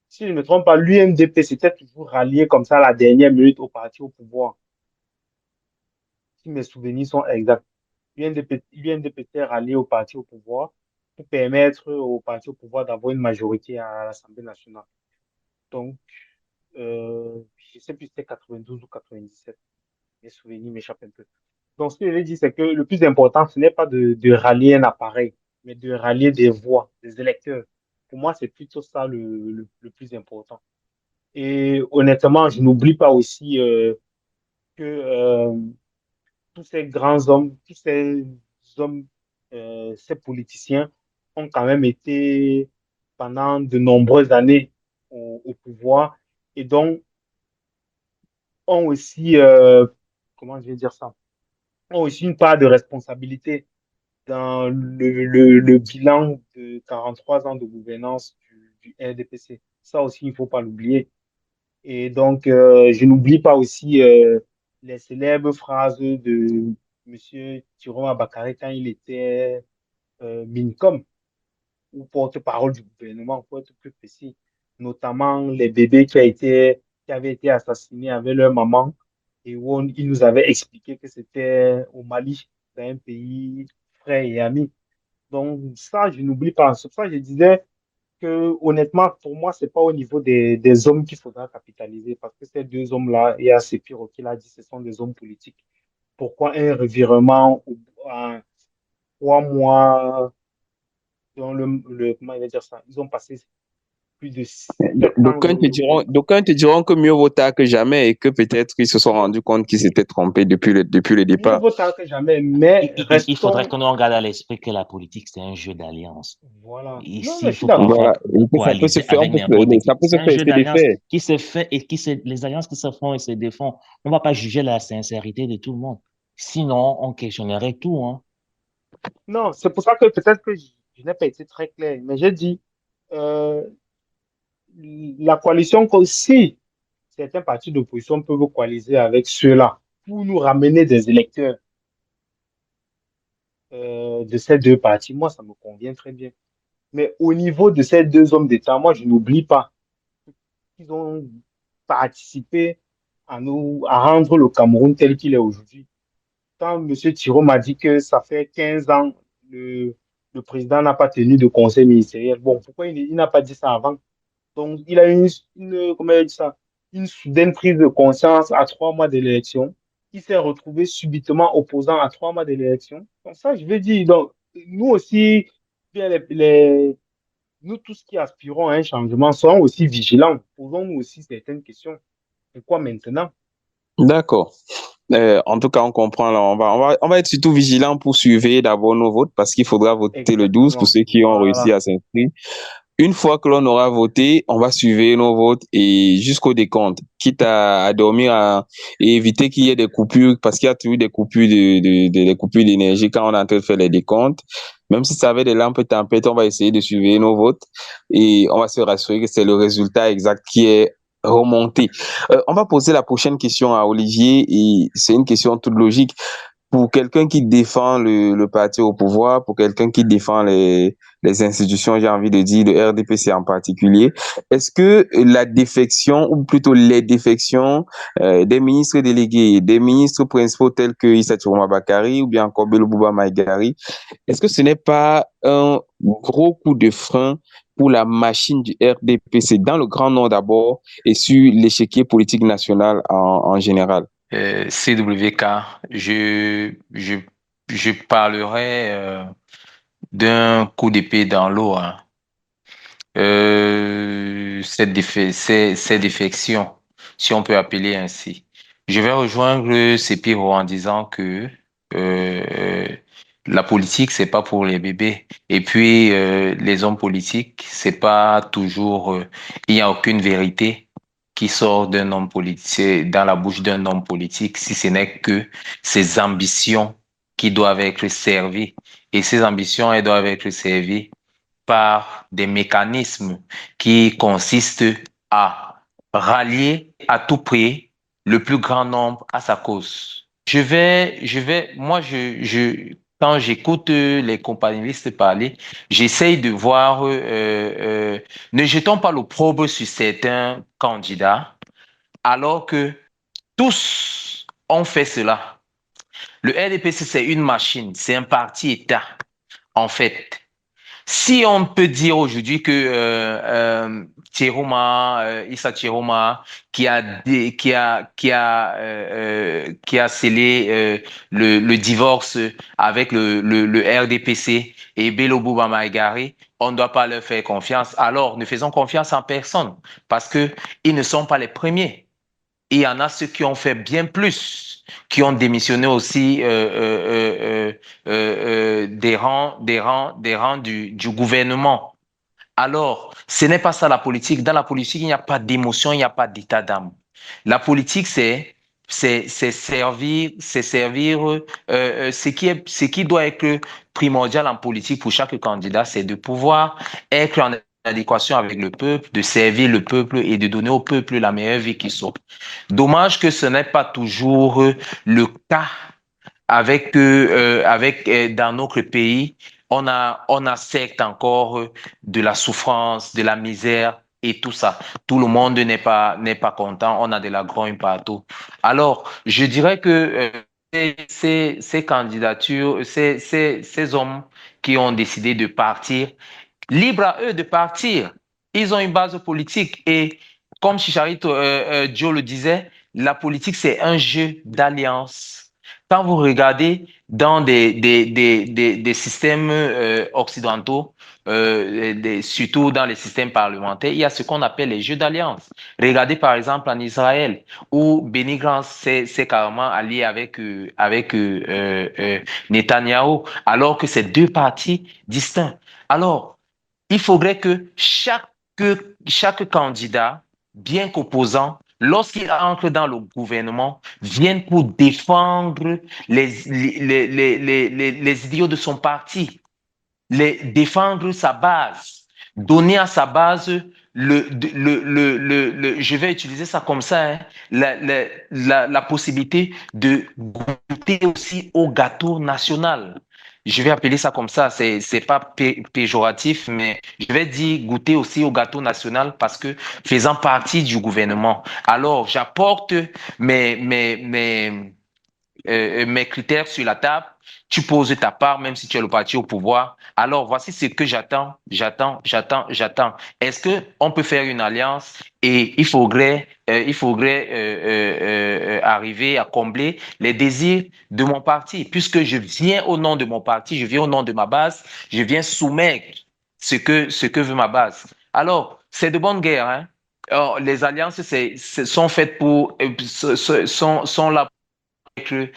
si je ne me trompe pas, l'UMDP s'était toujours rallié comme ça à la dernière minute au parti au pouvoir, si mes souvenirs sont exacts. L'UNDP s'est rallié au parti au pouvoir pour permettre au parti au pouvoir d'avoir une majorité à l'Assemblée nationale. Donc, je ne sais plus si c'était 92 ou 97. Mes souvenirs m'échappent un peu. Donc, ce que je veux dire, c'est que le plus important, ce n'est pas de rallier un appareil, mais de rallier des voix, des électeurs. Pour moi, c'est plutôt ça le plus important. Et honnêtement, je n'oublie pas aussi que tous ces grands hommes, tous ces hommes, ces politiciens ont quand même été pendant de nombreuses années au pouvoir et donc ont aussi, comment je vais dire ça, ont aussi une part de responsabilité dans le bilan de 43 ans de gouvernance du RDPC. Ça aussi, il ne faut pas l'oublier. Et donc, je n'oublie pas aussi les célèbres phrases de Monsieur Thierry Bakary quand il était MINCOM ou porte-parole du gouvernement, pour être plus précis, notamment les bébés qui avaient été assassinés avec leur maman et où il nous avait expliqué que c'était au Mali, c'est un pays frère et ami. Donc, ça, je n'oublie pas. C'est pour ça que je disais que, honnêtement, pour moi, c'est pas au niveau des hommes qu'il faudra capitaliser parce que ces deux hommes-là, et à Sepiro qui l'a dit, ce sont des hommes politiques. Pourquoi un revirement en 3 mois dans comment il va dire ça? Ils ont passé plus de 7 ans. d'aucuns te diront que mieux vaut tard que jamais et que peut-être ils se sont rendus compte qu'ils s'étaient trompés depuis le Mieux départ. vaut tard que jamais, mais Il faudrait restons. qu'on ait garde à l'esprit que la politique, c'est un jeu d'alliance. Voilà. Non, Ici, mais il je suis faut pas d'accord. faire Voilà, et que ça peut se coaliser faire, avec n'importe qui. ça peut se C'est un faire, jeu c'est des d'alliance faits. qui se fait et les alliances qui se font et se défont. On ne va pas juger la sincérité de tout le monde. Sinon, on questionnerait tout, hein. Non, c'est pour ça que peut-être que je n'ai pas été très clair, mais j'ai dit euh, la coalition, si certains partis d'opposition peuvent coaliser avec ceux-là pour nous ramener des électeurs de ces deux partis, moi, ça me convient très bien. Mais au niveau de ces deux hommes d'État, moi, je n'oublie pas qu'ils ont participé à rendre le Cameroun tel qu'il est aujourd'hui. Quand M. Thiraud m'a dit que ça fait 15 ans, le, le président n'a pas tenu de conseil ministériel. Bon, pourquoi il n'a pas dit ça avant? Donc, il a eu comment il dit ça? Une soudaine prise de conscience à 3 mois de l'élection. Il s'est retrouvé subitement opposant à 3 mois de l'élection. Donc, ça, je veux dire, donc, nous aussi, bien nous tous qui aspirons à un changement, soyons aussi vigilants. Posons-nous aussi certaines questions. Pourquoi maintenant? D'accord. En tout cas, on comprend. Là, on va être surtout vigilant pour suivre d'abord nos votes parce qu'il faudra voter le 12 pour Exactement. ceux qui ont réussi Voilà. à s'inscrire. Une fois que l'on aura voté, on va suivre nos votes et jusqu'au décompte, quitte à dormir et éviter qu'il y ait des coupures parce qu'il y a toujours des coupures des coupures d'énergie quand on est en train de faire les décomptes. Même si ça avait des lampes tempêtes, on va essayer de suivre nos votes et on va se rassurer que c'est le résultat exact qui est remonté. On va poser la prochaine question à Olivier et c'est une question toute logique. pour quelqu'un qui défend le parti au pouvoir, pour quelqu'un qui défend les institutions, j'ai envie de dire, le RDPC en particulier, est-ce que la défection, ou plutôt les défections des ministres délégués, des ministres principaux tels que Issa Chiroma Bakari ou bien encore Bello Bouba Maïgari, est-ce que ce n'est pas un gros coup de frein pour la machine du RDPC dans le Grand Nord d'abord et sur l'échiquier politique national en général? CWK, je parlerai d'un coup d'épée dans l'eau, hein. Ces défections, si on peut appeler ainsi. Je vais rejoindre Sepiro en disant que euh, la politique, c'est pas pour les bébés. Et puis, les hommes politiques, c'est pas toujours, il n'y a aucune vérité qui sort d'un homme politique, dans la bouche d'un homme politique, si ce n'est que ses ambitions qui doivent être servies. Et ces ambitions, elles doivent être servies par des mécanismes qui consistent à rallier à tout prix le plus grand nombre à sa cause. Quand j'écoute les compagnonnistes parler, j'essaye de voir, ne jetons pas l'opprobre sur certains candidats, alors que tous ont fait cela. Le RDPC, c'est une machine, c'est un parti-État, en fait. Si on peut dire aujourd'hui que Chiroma, Issa Chiroma, qui a scellé le divorce avec le RDPC et Bello Bouba Maïgari, on ne doit pas leur faire confiance. Alors, ne faisons confiance en personne parce que ils ne sont pas les premiers. Et il y en a ceux qui ont fait bien plus, qui ont démissionné aussi des rangs du gouvernement. Alors, ce n'est pas ça la politique. Dans la politique, il n'y a pas d'émotion, il n'y a pas d'état d'âme. La politique, c'est servir, ce qui doit être primordial en politique pour chaque candidat, c'est de pouvoir être en adéquation avec le peuple, de servir le peuple et de donner au peuple la meilleure vie qui soit. Dommage que ce n'est pas toujours le cas dans notre pays. On a certes encore de la souffrance, de la misère et tout ça. Tout le monde n'est pas content. On a de la grogne partout. Alors, je dirais que ces candidatures, ces hommes qui ont décidé de partir, libre à eux de partir. Ils ont une base politique et comme Chicharito Joe le disait, la politique c'est un jeu d'alliance. Quand vous regardez dans des systèmes occidentaux, surtout dans les systèmes parlementaires, il y a ce qu'on appelle les jeux d'alliance. Regardez par exemple en Israël, où Benny Gantz s'est carrément allié avec Netanyahou, alors que c'est deux partis distincts. Alors, il faudrait que chaque candidat, bien qu'opposant, lorsqu'il entre dans le gouvernement, vienne pour défendre les idéaux de son parti, défendre sa base, donner à sa base je vais utiliser ça comme ça, hein, la possibilité de goûter aussi au gâteau national. Je vais appeler ça comme ça, c'est pas péjoratif, mais je vais dire goûter aussi au gâteau national parce que faisant partie du gouvernement. Alors, j'apporte mes critères sur la table, tu poses ta part, même si tu es le parti au pouvoir. Alors, voici ce que j'attends. Est-ce que on peut faire une alliance et il faudrait arriver à combler les désirs de mon parti, puisque je viens au nom de mon parti, je viens au nom de ma base, je viens soumettre ce que veut ma base. Alors, c'est de bonne guerre, hein. Alors, les alliances sont faites sont là être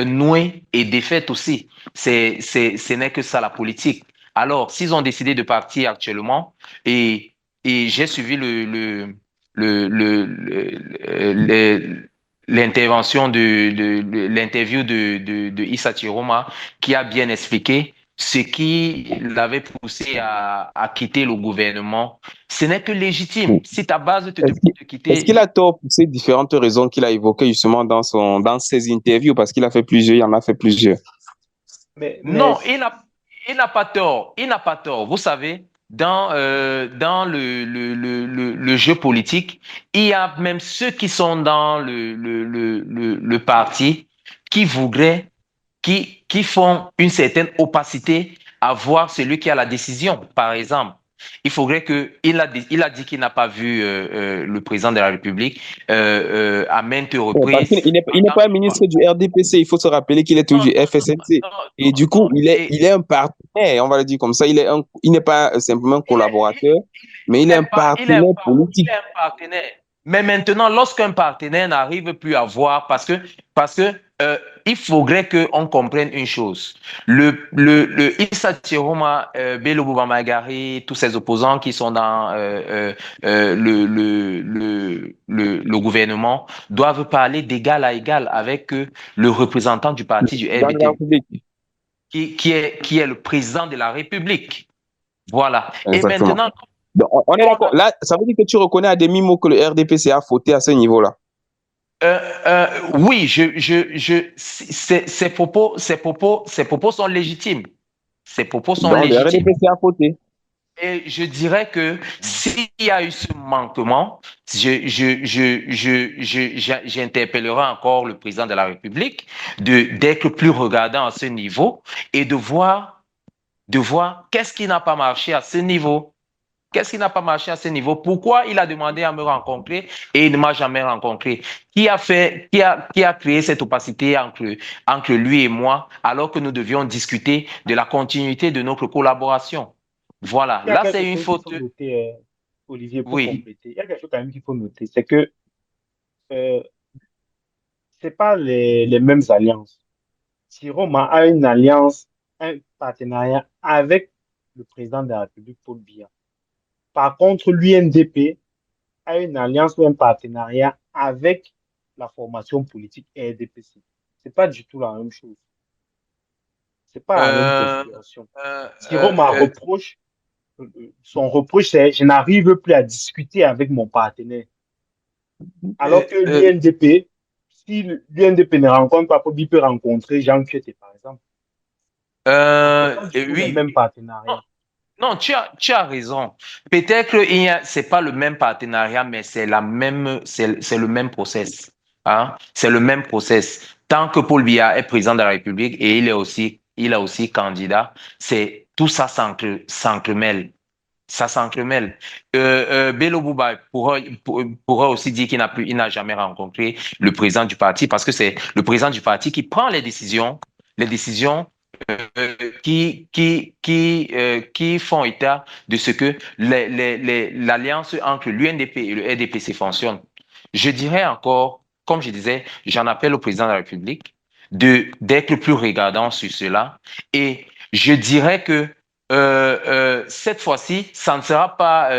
nouée et défaite aussi. Ce n'est que ça la politique. Alors, s'ils ont décidé de partir actuellement, et j'ai suivi l'intervention l'interview de Issa Chiroma qui a bien expliqué ce qui l'avait poussé à quitter le gouvernement, ce n'est que légitime. Si ta base te demande de Est-ce qu'il quitter... a tort pour ces différentes raisons qu'il a évoquées justement dans ses interviews, parce qu'il a fait plusieurs, il en a fait plusieurs. Non, il n'a pas tort. Il n'a pas tort. Vous savez, dans le jeu politique, il y a même ceux qui sont dans le parti qui voudraient, qui font une certaine opacité à voir celui qui a la décision. Par exemple, il faudrait que, il a dit qu'il n'a pas vu le président de la République à maintes Bon, parce reprises. qu'il n'est pas un ministre du RDPC, il faut se rappeler qu'il est toujours du FSNC. Et du coup, il est un partenaire, on va le dire comme ça, il n'est pas simplement un collaborateur, mais il est un partenaire politique. Il est un partenaire. Mais maintenant, lorsqu'un partenaire n'arrive plus à voir, parce que il faudrait qu'on comprenne une chose. Le Issa Chiroma, Bello Bouba-Magari, tous ces opposants qui sont dans le gouvernement doivent parler d'égal à égal avec le représentant du parti du Dans la RBT, République. qui est le président de la République. Voilà. Et Exactement. maintenant, Donc, on est d'accord. Là, ça veut dire que tu reconnais à demi-mots que le RDPC a fauté à ce niveau-là. Oui, ces propos sont légitimes. Ces propos sont Donc, le légitimes. RDPC a fauté. Et je dirais que s'il y a eu ce manquement, j'interpellerai encore le président de la République d'être plus regardant à ce niveau et de voir qu'est-ce qui n'a pas marché à ce niveau. Qu'est-ce qui n'a pas marché à ce niveau? Pourquoi il a demandé à me rencontrer et il ne m'a jamais rencontré? Qui a créé cette opacité entre lui et moi alors que nous devions discuter de la continuité de notre collaboration? Voilà. Il y a Là, quelque c'est une chose qu'il faute. faut noter, Olivier, pour Oui. compléter. Il y a quelque chose quand même qu'il faut noter, c'est que euh, c'est pas les mêmes alliances. Si Roma a une alliance, un partenariat avec le président de la République, Paul Biya. Par contre, l'UNDP a une alliance ou un partenariat avec la formation politique RDPC. C'est pas du tout la même chose. C'est pas la même Euh, considération. euh, Si Roma reproche, son reproche, c'est je n'arrive plus à discuter avec mon partenaire. Alors que l'UNDP, si l'UNDP ne rencontre pas, il peut rencontrer Jean Kieté, par exemple. C'est pas du tout le oui. même partenariat. Non, tu as raison. Peut-être que c'est pas le même partenariat, mais c'est le même process. Hein? C'est le même process. Tant que Paul Biya est président de la République et il est aussi candidat, tout ça s'entremêle. Ça s'entremêle. Bello Bouba pourra aussi dire il n'a jamais rencontré le président du parti parce que c'est le président du parti qui prend les décisions qui font état de ce que l'alliance entre l'UNDP et le RDPC fonctionne. Je dirais encore, comme je disais, j'en appelle au président de la République d'être plus regardant sur cela et je dirais que cette fois-ci, ça ne sera pas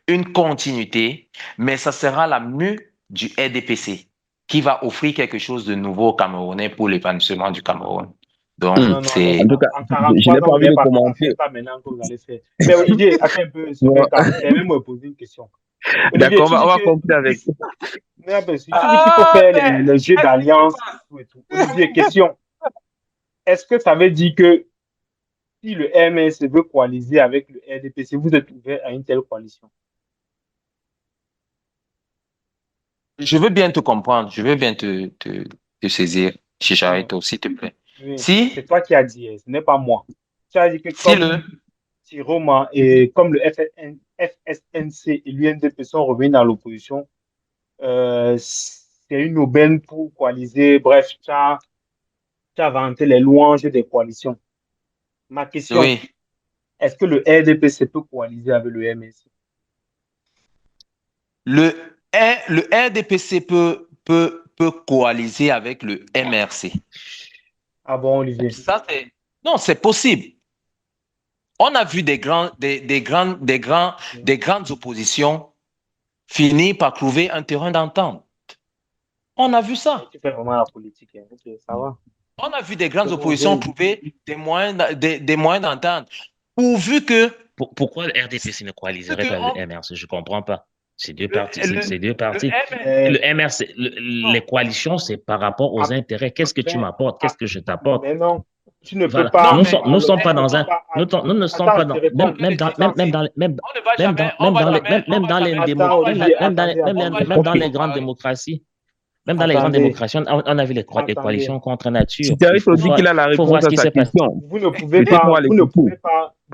une continuité, mais ça sera la mue du RDPC qui va offrir quelque chose de nouveau aux Camerounais pour l'épanouissement du Cameroun. Donc, Non, non, c'est... En tout cas, en je 43 n'ai ans, pas vous envie n'avez de pas fait ça. commenter. C'est pas maintenant que vous allez faire. Mais Olivier, attends un peu, s'il vous plaît, quand même me poser une question. Olivier, D'accord, tu on dis va que, conclure avec. mais tu dis qu'il faut faire les jeux d'alliance et tout. Olivier, question. Est-ce que ça veut dire que si le MS veut coaliser avec le RDPC, vous êtes ouvert à une telle coalition? Je veux bien te comprendre, je veux bien te saisir, Chicharito, s'il te plaît. Oui, Si, c'est toi qui as dit, ce n'est pas moi. Tu as dit que si comme le... si Roma et comme le FSNC et l'UNDP sont revenus dans l'opposition, c'est une aubaine pour coaliser. Bref, tu as vanté les louanges des coalitions. Ma question, Oui. est-ce que le RDPC peut coaliser avec le MSC? Le, le RDPC peut coaliser avec le MRC. Ah bon, Olivier? Ça, non, c'est possible. On a vu des grandes oppositions finir par trouver un terrain d'entente. On a vu ça. Tu fais vraiment la politique, hein. Ok, ça va. On a vu des grandes Donc, oppositions trouver des moyens d'entente. Pourvu que, Pourquoi le RDPC ne coaliserait pas avec le MRC? Je ne comprends pas. C'est deux partis. C'est deux le partis. mais, Le MRC, les coalitions, c'est par rapport aux ah, intérêts. Qu'est-ce que tu mais, m'apportes? Qu'est-ce ah, que je t'apporte? mais non, tu ne peux Voilà. pas. Nous Alors, sommes pas tu ne dans peux un, pas. nous ne sommes Attends, pas je te dans, réponds. on va jamais, on même va dans les jamais, démo, Attends, on va Olivier, jamais, attendez, on va même jamais dans les attendez, grandes comparer. démocraties. Même dans les grandes attendez, démocraties, on a vu les attendez. coalitions contre nature. Chicharito dit qu'il a la Faut voir réponse ce à qui sa s'est passé. question. Vous ne pouvez Peut-être on pas, va l'écouter.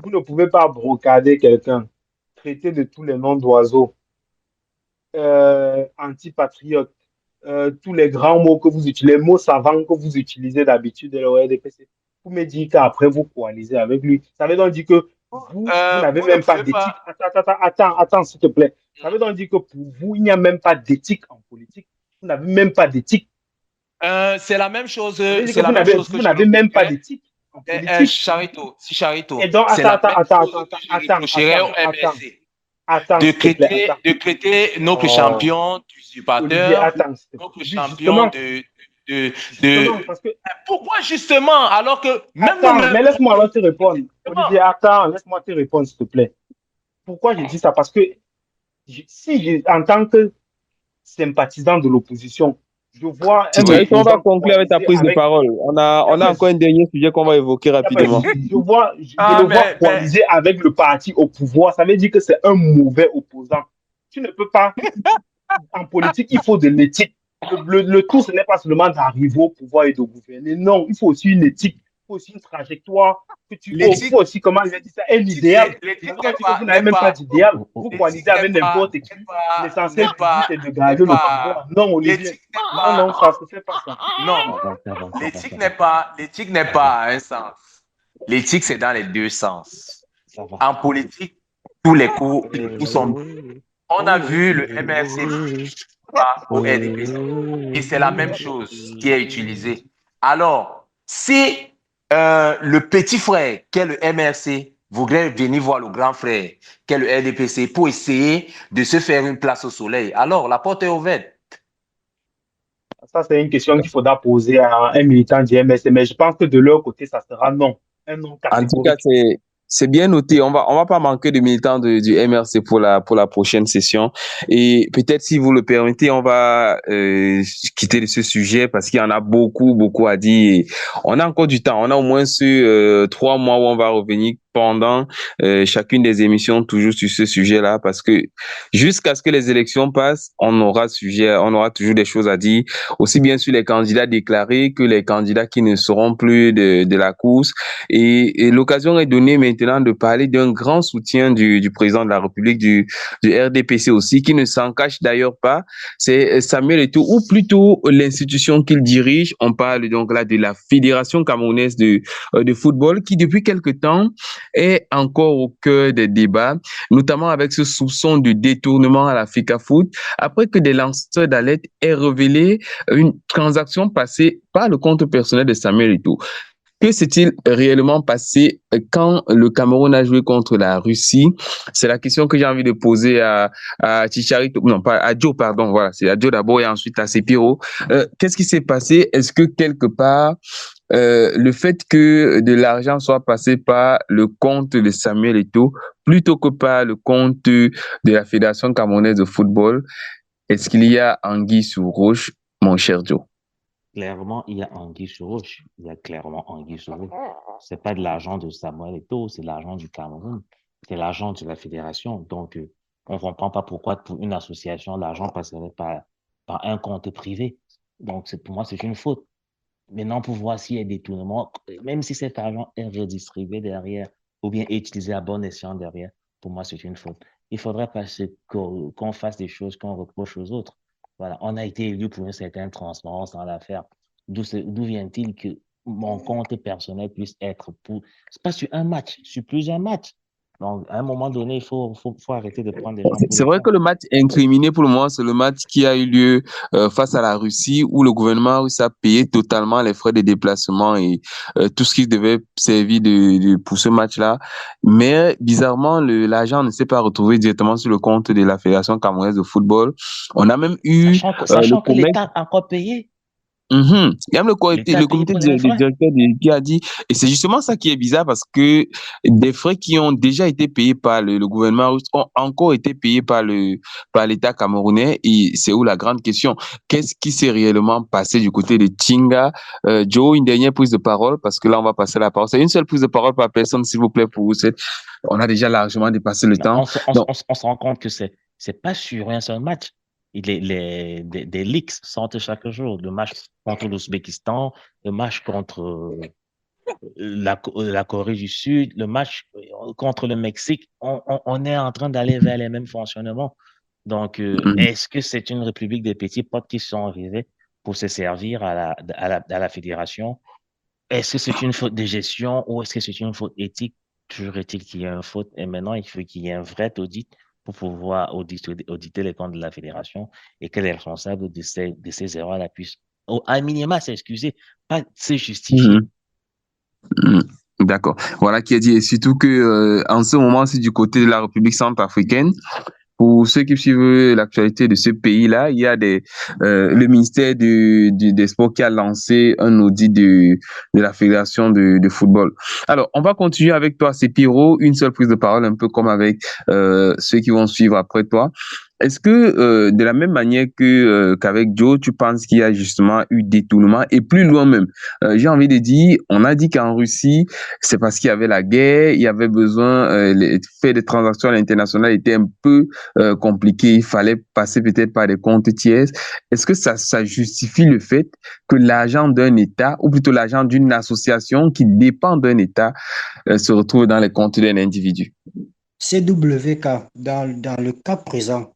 vous ne pouvez pas brocader quelqu'un, traiter de tous les noms d'oiseaux, antipatriote, tous les grands mots que vous utilisez, les mots savants que vous utilisez d'habitude de l'ORDPC. Vous me dites qu'après vous coalisez avec lui. Ça veut donc dire que vous n'avez Vous ne même pas pouvez d'éthique. pas. Attends, s'il te plaît. Ça veut donc dire que pour vous, il n'y a même pas d'éthique en politique. Vous n'avez même pas d'éthique. C'est la même chose, Ça veut dire que c'est la même chose que vous je n'avez même pas reprocherais. d'éthique en politique. Charito, Et donc, c'est la même chose que je reprocherais au MRC. attends, s'il te plaît, attends. De traiter notre Oh, champion Olivier, d'usurpateur, attends, s'il te plaît. notre Oui, champion justement, parce que Pourquoi justement, alors que même attends, nous-mêmes, mais laisse-moi alors te répondre. justement, Olivier, attends, laisse-moi te répondre, s'il te plaît. Pourquoi je dis ça? Parce que en tant que sympathisant de l'opposition, je vois un oui, Chicharito, on va opposant conclure avec ta coalisé prise de avec. parole. On Il y a a pas, encore un dernier sujet qu'on va évoquer rapidement. je le vois coaliser avec le parti au pouvoir. Ça veut dire que c'est un mauvais opposant. Tu ne peux pas. En politique, il faut de l'éthique. Le tout, ce n'est pas seulement d'arriver au pouvoir et de gouverner. Non, il faut aussi une éthique, il faut aussi une trajectoire. Il faut aussi, comment je vais dire ça, un idéal. Vous n'avez même pas d'idéal. Vous coalisez avec n'importe qui. L'essentiel pour vous, c'est de garder le pouvoir. Non, Olivier. Non, ça ne se fait pas ça. Non, l'éthique n'est pas à un sens. L'éthique, c'est dans les deux sens. En politique, tous les coups sont. On a vu le MRC au RDPC et c'est la même chose qui est utilisée. Alors, si le petit frère, qui est le MRC, voudrait venir voir le grand frère, qui est le RDPC, pour essayer de se faire une place au soleil, alors la porte est ouverte. Ça, c'est une question qu'il faudra poser à un militant du MRC, mais je pense que de leur côté, ça sera non. Un non En tout cas, catégorique. c'est bien noté. On va pas manquer de militants du MRC pour la prochaine session. Et peut-être, si vous le permettez, on va quitter ce sujet parce qu'il y en a beaucoup à dire. On a encore du temps. On a au moins 3 mois où on va revenir pendant chacune des émissions toujours sur ce sujet-là, parce que jusqu'à ce que les élections passent, on aura toujours des choses à dire, aussi bien sur les candidats déclarés que les candidats qui ne seront plus de la course. Et l'occasion est donnée maintenant de parler d'un grand soutien du président de la République, du RDPC aussi, qui ne s'en cache d'ailleurs pas. C'est Samuel Eto'o, ou plutôt l'institution qu'il dirige. On parle donc là de la Fédération camerounaise de football, qui depuis quelque temps est encore au cœur des débats, notamment avec ce soupçon de détournement à la FECAFOOT, après que des lanceurs d'alerte aient révélé une transaction passée par le compte personnel de Samuel Eto'o. Que s'est-il réellement passé quand le Cameroun a joué contre la Russie? C'est la question que j'ai envie de poser à Chicharito, non pas à Joe, pardon, voilà, c'est à Joe d'abord et ensuite à Sepiro. Qu'est-ce qui s'est passé? Est-ce que quelque part, le fait que de l'argent soit passé par le compte de Samuel Eto'o plutôt que par le compte de la Fédération camerounaise de football, est-ce qu'il y a anguille sous roche, mon cher Joe? Clairement, il y a anguille sous roche. Il y a clairement anguille sous roche. C'est pas de l'argent de Samuel Eto'o, c'est l'argent du Cameroun. C'est l'argent de la fédération. Donc, on ne comprend pas pourquoi pour une association, l'argent passerait par un compte privé. Donc, pour moi, c'est une faute. Maintenant, pour voir s'il y a des détournements, même si cet argent est redistribué derrière ou bien utilisé à bon escient derrière, pour moi, c'est une faute. Il faudrait pas qu'on fasse des choses qu'on reproche aux autres. Voilà, on a été élu pour une certaine transparence dans l'affaire. D'où vient-il que mon compte personnel puisse être c'est pas sur un match, sur plusieurs matchs. Donc, à un moment donné, il faut arrêter de prendre des gens pour C'est des vrai cons. que le match incriminé pour le moment, c'est le match qui a eu lieu face à la Russie, où le gouvernement russe a payé totalement les frais de déplacement et tout ce qui devait servir pour ce match-là. Mais bizarrement, l'argent ne s'est pas retrouvé directement sur le compte de la Fédération camerounaise de football. On a même eu Sachant que le COMEX. l'État a encore payé. Il y a même L'État a le payé comité pour les mêmes des frais. directeurs qui a dit, et c'est justement ça qui est bizarre parce que des frais qui ont déjà été payés par le gouvernement russe ont encore été payés par l'État camerounais. Et c'est où la grande question. Qu'est-ce qui s'est réellement passé du côté de Tinga? Joe, une dernière prise de parole parce que là, on va passer la parole. C'est une seule prise de parole par personne, s'il vous plaît, pour vous. On a déjà largement dépassé le Non, temps. Donc, on se rend compte que c'est pas sur un seul match. Des leaks sortent chaque jour. Le match contre l'Ouzbékistan, le match contre la Corée du Sud, le match contre le Mexique. On est en train d'aller vers les mêmes fonctionnements. Donc, mhm, est-ce que c'est une république des petits potes qui sont arrivés pour se servir à la fédération? Est-ce que c'est une faute de gestion ou est-ce que c'est une faute éthique? Toujours est-il qu'il y a une faute et maintenant il faut qu'il y ait un vrai audit pour pouvoir auditer les comptes de la fédération et que les responsables de ces erreurs-là puissent, à minima, s'excuser, pas se justifier. mhm. Mm. D'accord. Voilà qui est dit. Et surtout que en ce moment, c'est du côté de la République centrafricaine. Pour ceux qui suivent l'actualité de ce pays-là, il y a le ministère des Sports qui a lancé un audit de la Fédération de football. Alors, on va continuer avec toi, c'est Pierrot. Une seule prise de parole, un peu comme avec ceux qui vont suivre après toi. Est-ce que de la même manière qu'avec Joe, tu penses qu'il y a justement eu détournement et plus loin même, j'ai envie de dire, on a dit qu'en Russie, c'est parce qu'il y avait la guerre, il y avait besoin, faire des transactions à l'international était un peu compliqué, il fallait passer peut-être par des comptes tiers. Est-ce que ça justifie le fait que l'argent d'un État, ou plutôt l'argent d'une association qui dépend d'un État, se retrouve dans les comptes d'un individu? CWK, dans le cas présent,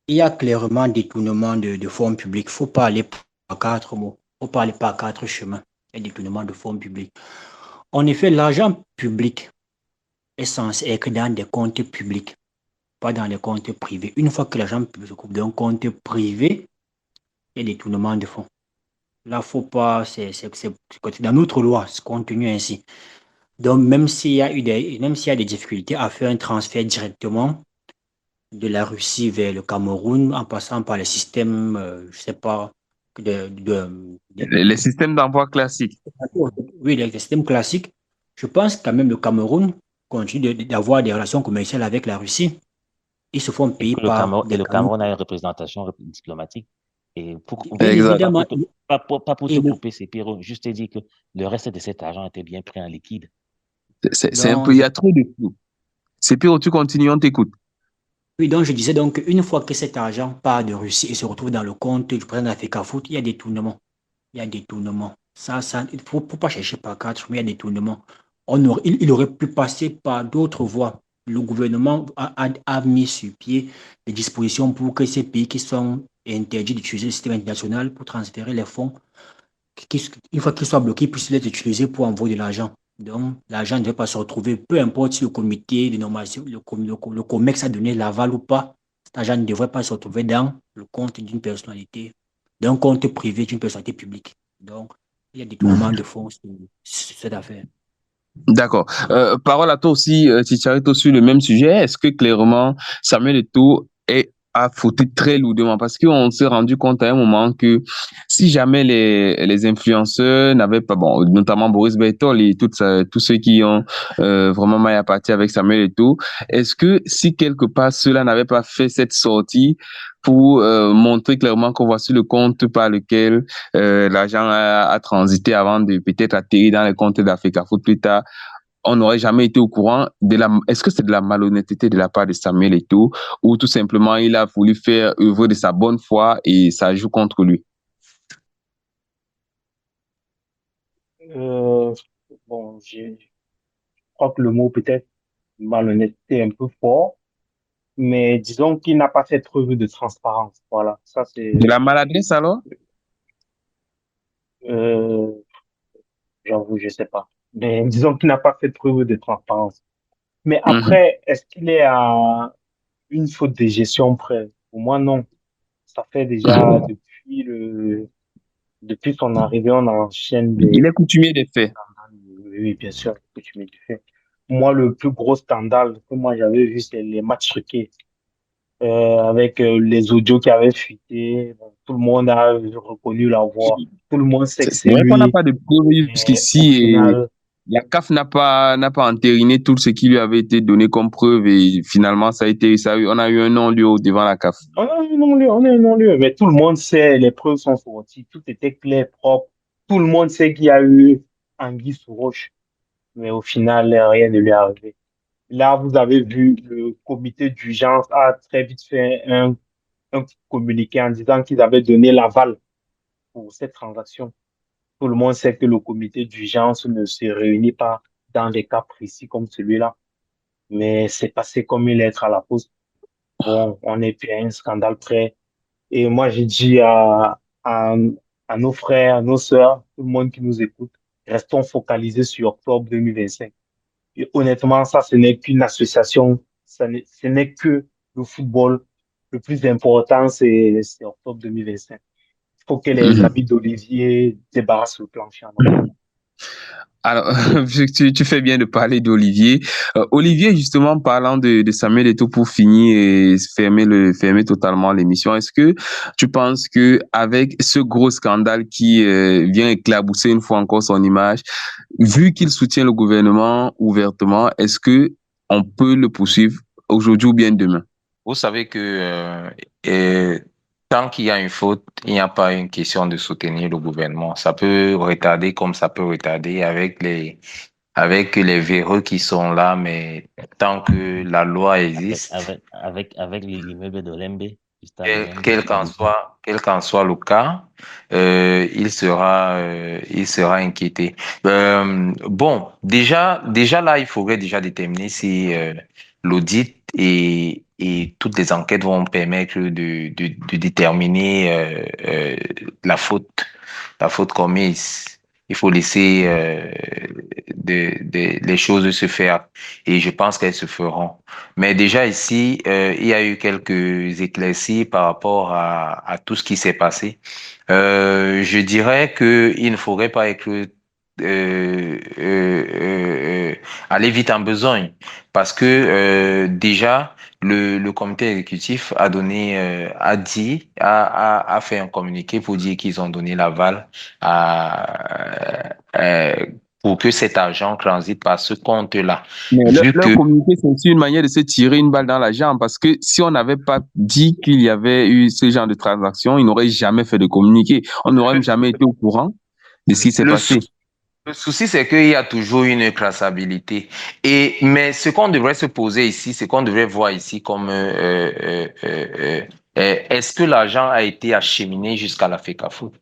il y a clairement détournement de fonds publics. Il ne faut pas aller par quatre mots. Il ne faut pas aller par quatre chemins. Il y a détournement de fonds publics. En effet, l'argent public est censé être dans des comptes publics, pas dans les comptes privés. Une fois que l'argent public se trouve dans un compte privé, il y a détournement de fonds. Là, il ne faut pas, c'est dans notre loi, c'est contenu ainsi. Donc, même s'il y a des difficultés à faire un transfert directement de la Russie vers le Cameroun en passant par les systèmes, je sais pas, Les systèmes d'envoi classiques. oui, les systèmes classiques. Je pense quand même le Cameroun continue d'avoir des relations commerciales avec la Russie. Ils se font payer par Et des le camions. Cameroun a une représentation diplomatique. Et Bien Exact. évidemment. pas pour te Et couper, c'est Pierrot, juste te dire que le reste de cet argent était bien pris en liquide. C'est un peu, donc, il je, y a trop de flou. C'est pire, tu continues, on t'écoute. oui, donc je disais donc une fois que cet argent part de Russie et se retrouve dans le compte du président d'Africa Foot, il y a des tournements. Il y a des tournements. Il ne faut pas chercher par quatre, mais il y a des tournements. Il aurait pu passer par d'autres voies. Le gouvernement a mis sur pied des dispositions pour que ces pays qui sont interdits d'utiliser le système international pour transférer les fonds, une fois qu'ils soient bloqués, puissent les utiliser pour envoyer de l'argent. Donc, l'argent ne devait pas se retrouver, peu importe si le comité de normalisation, le COMEX a donné l'aval ou pas, cet argent ne devrait pas se retrouver dans le compte d'une personnalité, d'un compte privé d'une personnalité publique. Donc, il y a des détournement de fonds sur cette affaire. D'accord. Parole à toi aussi, Chicharito, sur le même sujet. Est-ce que clairement, Samuel Eto'o a fauté très lourdement? Parce qu'on s'est rendu compte à un moment que si jamais les influenceurs n'avaient pas, bon, notamment Boris Bertol et tous ceux qui ont vraiment maille à partir avec Samuel Eto'o, est-ce que si quelque part ceux-là n'avaient pas fait cette sortie pour montrer clairement qu'on voici le compte par lequel l'argent a transité avant de peut-être atterrir dans les comptes d'Africa Foot plus tard, on n'aurait jamais été au courant est-ce que c'est de la malhonnêteté de la part de Samuel Eto'o ou tout simplement il a voulu faire œuvre de sa bonne foi et ça joue contre lui? Euh, bon, je crois que le mot peut-être malhonnêteté est un peu fort, mais disons qu'il n'a pas fait preuve de transparence. Voilà, ça De c'est, la maladresse alors? euh, j'avoue, je sais pas. Mais disons qu'il n'a pas fait preuve de transparence. Mais Mhm. après, est-ce qu'il est à une faute de gestion près? Pour moi, non. Ça fait déjà Mhm. depuis son arrivée, on enchaîne Il des est coutumier des faits. scandales. Oui, oui, bien sûr, que tu me dis. Moi, le plus gros scandale que moi j'avais vu, c'est les matchs truqués. avec les audios qui avaient fuité. Bon, tout le monde a reconnu la voix. Tout le monde sait que C'est c'est vrai qu'on n'a lui. pas de preuves Mais au jusqu'ici et final, la CAF n'a pas entériné tout ce qui lui avait été donné comme preuve et finalement on a eu un non-lieu devant la CAF. on a un non-lieu, on a un non-lieu. Mais tout le monde sait, les preuves sont sorties. Tout était clair, propre. Tout le monde sait qu'il y a eu anguille sous roche. Mais au final, rien ne lui est arrivé. Là, vous avez vu, le comité d'urgence a très vite fait un petit communiqué en disant qu'ils avaient donné l'aval pour cette transaction. Tout le monde sait que le comité d'urgence ne se réunit pas dans des cas précis comme celui-là, mais c'est passé comme une lettre à la poste. Bon, on est plus à un scandale près. Et moi, j'ai dit à nos frères, à nos sœurs, tout le monde qui nous écoute, restons focalisés sur octobre 2025. Et honnêtement, ça, ce n'est qu'une association, ce n'est que le football. Le plus important, c'est octobre 2025. Il faut que les Mhm. amis d'Olivier débarrassent le plancher en octobre. Alors, tu fais bien de parler d'Olivier. Olivier, justement, parlant de Samuel Eto'o pour finir et fermer totalement l'émission, est-ce que tu penses que avec ce gros scandale qui vient éclabousser une fois encore son image, vu qu'il soutient le gouvernement ouvertement, est-ce que on peut le poursuivre aujourd'hui ou bien demain? Vous savez que tant qu'il y a une faute, il n'y a pas une question de soutenir le gouvernement. Ça peut retarder comme ça peut retarder avec les véreux qui sont là, mais tant que la loi existe, Avec l'immeuble de Lembe, du stade de quel, Lembe. quel qu'en soit, quel qu'en soit le cas, il sera inquiété. Bon, déjà là, il faudrait déjà déterminer si l'audit et toutes les enquêtes vont permettre de déterminer la faute commise. Il faut laisser les choses se faire et je pense qu'elles se feront. Mais déjà ici, il y a eu quelques éclaircies par rapport à tout ce qui s'est passé. Je dirais que il ne faudrait pas être aller vite en besogne parce que déjà le comité exécutif a donné a fait un communiqué pour dire qu'ils ont donné l'aval à pour que cet argent transite par ce compte-là. Mais Vu leur que communiqué, c'est aussi une manière de se tirer une balle dans la jambe parce que si on n'avait pas dit qu'il y avait eu ce genre de transaction, ils n'auraient jamais fait de communiqué. On n'aurait jamais été au courant de ce qui s'est le, sou- passé. le souci, c'est qu'il y a toujours une traçabilité. Mais ce qu'on devrait se poser ici, ce qu'on devrait voir ici comme est-ce que l'argent a été acheminé jusqu'à la FECAFOOT?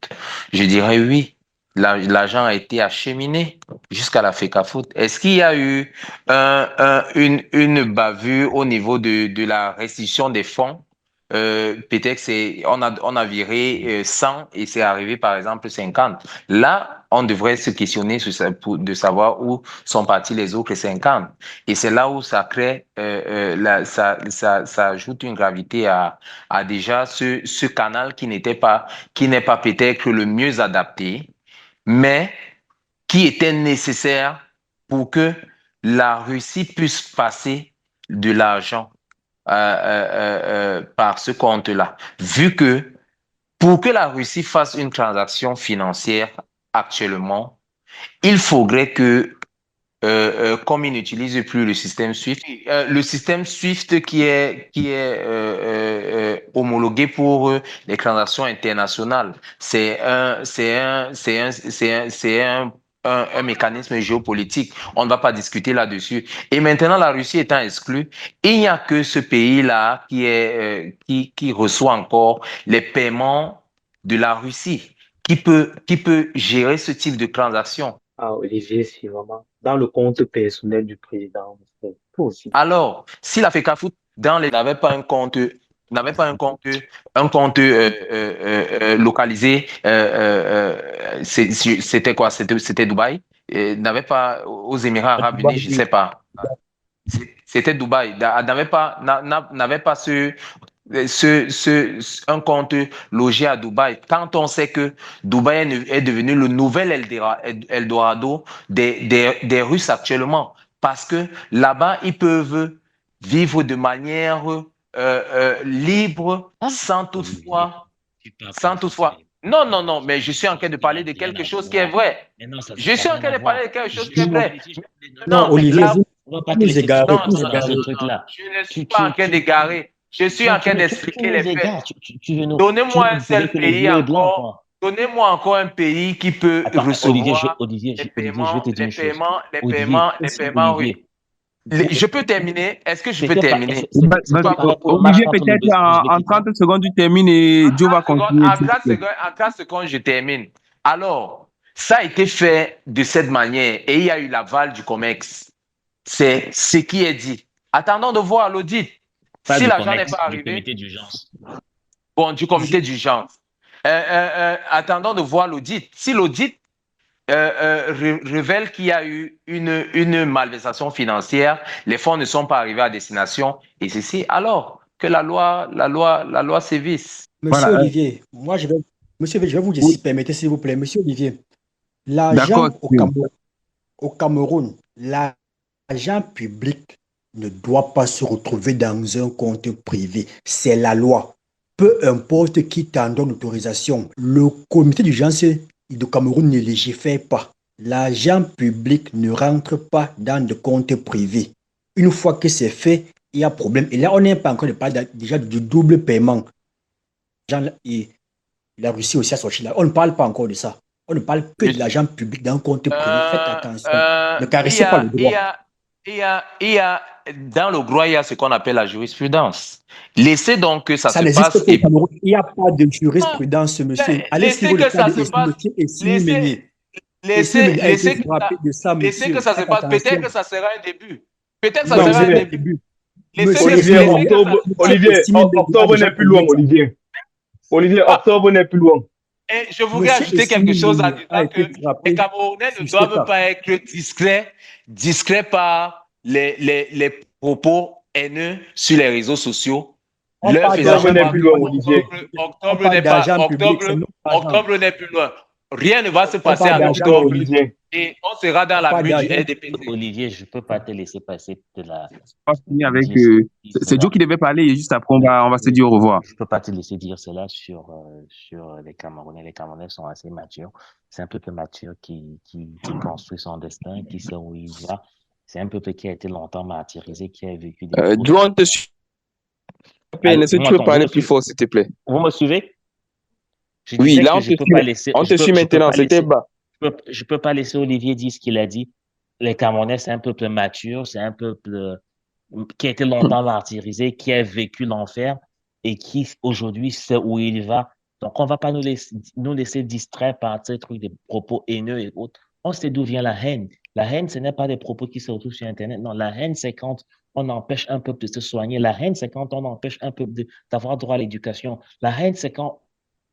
Je dirais oui. L'argent a été acheminé jusqu'à la FECAFOOT. Est-ce qu'il y a eu une bavure au niveau de la restitution des fonds? Peut-être on a viré 100 et c'est arrivé par exemple 50. Là, on devrait se questionner de savoir où sont partis les autres 50. Et c'est là où ça crée, ça ajoute une gravité à déjà ce canal qui n'est pas peut-être le mieux adapté, mais qui était nécessaire pour que la Russie puisse passer de l'argent par ce compte-là. Vu que pour que la Russie fasse une transaction financière actuellement, il faudrait que, comme ils n'utilisent plus le système SWIFT qui est homologué pour les transactions internationales, c'est un mécanisme géopolitique. On ne va pas discuter là-dessus. Et maintenant, la Russie étant exclue, il n'y a que ce pays-là qui reçoit encore les paiements de la Russie, qui peut gérer ce type de transaction. Ah, Olivier, c'est vraiment dans le compte personnel du président. C'est tout aussi. Alors, si la FECAFOOT n'avait pas un compte localisé, c'était quoi? C'était Dubaï? N'avait pas aux Émirats Arabes Unis, je ne sais pas. C'était Dubaï. N'avait pas un compte logé à Dubaï. Quand on sait que Dubaï est devenu le nouvel Eldorado des Russes actuellement, parce que là-bas, ils peuvent vivre de manière libre, Ah, sans Olivier, toutefois, tu parles sans comme ça. toutefois. Non, non, non, mais je suis en train de Ça parler n'a de rien quelque à chose qui est voir. vrai. Mais non, Je ça suis n'a en rien train à de parler voir. de quelque chose qui est Je vrai. vais dire, Non, Non, Olivier, là, vous on va pas te nous laisser égarez, tout non, vous seul non, dans non, ce égarez. non, truc-là. je ne suis Tu, pas en tu, train tu, tu, d'égarer. Je suis non, en train tu d'expliquer les nous faits. égares. Tu veux tu Donnez-moi veux un nous prouver seul que le pays bleu est blanc, encore. quoi. Donnez-moi encore un pays qui peut Attends, recevoir Olivier, je vais te dire une chose. Olivier, les paiements russes. Olivier, pour, Je peux terminer? Est-ce que je peux c'était pas, terminer? c'était pareil pour le match Olivier, contre peut-être en l'Ouzbékistan. 30 secondes, tu termines et Joe va continuer, s'il te plaît. En 4 secondes, je termine. Alors, ça a été fait de cette manière et il y a eu l'aval du COMEX. C'est ce qui est dit. Attendons de voir l'audit. Pas Si du l'argent n'est COMEX, pas du arrivé, comité d'urgence. bon, du comité d'urgence. Attendons de voir l'audit. Si l'audit révèle qu'il y a eu une malversation financière, les fonds ne sont pas arrivés à destination et ceci, alors que la loi sévisse. Monsieur Voilà. Olivier, Monsieur, je vais vous dire, Oui, si permettez, s'il vous plaît. Monsieur Olivier, d'accord. l'argent au Cameroun, l'argent public ne doit pas se retrouver dans un compte privé. C'est la loi. Peu importe qui t'en donne l'autorisation, le comité d'urgence du Cameroun ne légifère pas. L'argent public ne rentre pas dans de comptes privés. Une fois que c'est fait, il y a problème. Et là, on n'est pas encore de parler déjà du double paiement. Et la Russie aussi a sorti là. On ne parle pas encore de ça. On ne parle que de Je- l'argent public d'un compte privé. Faites attention. Ne il y caressez pas le a, il y droit. a, il y a, dans le droit, il y a ce qu'on appelle la jurisprudence. Laissez donc que ça Ça se n'existe passe qu'au Cameroun. Il n'y a pas de jurisprudence, ben, monsieur. Allez laissez suivre le que cas ça de se passe, Essimi laissez, Meunier. Essimi Meunier a été frappé de ça, laissez que monsieur. ça se Faites passe. Peut-être attention. que ça sera un début. Peut-être que ça Non, sera ce un n'est pas Olivier, le début. début. Laissez Monsieur que, Olivier, Essimi laissez Meunier, que ça. monsieur Essimi Meunier a octobre déjà n'est plus loin, combien d'années? Olivier. Olivier, Ah, octobre n'est plus loin. et je voudrais Monsieur ajouter quelque Essimi chose en Meunier a disant que été les frappé Camerounais ne sur ce doivent cas. pas être discrets par les propos haineux sur les réseaux sociaux, On leur parle faisant Octobre d'argent n'est croire plus que public. loin, Olivier. On parle d'argent public, c'est notre argent. octobre n'est plus loin. Rien ne va se On passer parle en d'argent Octobre, octobre public. Olivier. et on sera dans On la parle bulle du d'argent. RDPC. Olivier, je ne peux pas te laisser passer de la On va finir avec. dire, dire C'est Joe cela. qui devait parler et juste après, on va se dire au revoir. Je peux pas te laisser dire cela sur les Camerounais. Les Camerounais sont assez matures. C'est un peuple mature qui construit son destin, qui sait où il va. C'est un peuple qui a été longtemps martyrisé, qui a vécu des choses. Joe, on te suit. Allô, Est-ce que tu peux parler plus fort, s'il te plaît? Vous me suivez? Je Oui, disais là, que on te suit. On te suit maintenant, c'était bas. je peux pas laisser Olivier dire ce qu'il a dit. Les Camerounais, c'est un peuple mature, c'est un peuple qui a été longtemps martyrisé, qui a vécu l'enfer et qui aujourd'hui sait où il va. Donc, on va pas nous laisser distraire par ces trucs, des propos haineux et autres. On sait d'où vient la haine. La haine, ce n'est pas des propos qui se retrouvent sur Internet. Non, la haine, c'est quand on empêche un peuple de se soigner. La haine, c'est quand on empêche un peuple d'avoir droit à l'éducation. La haine, c'est quand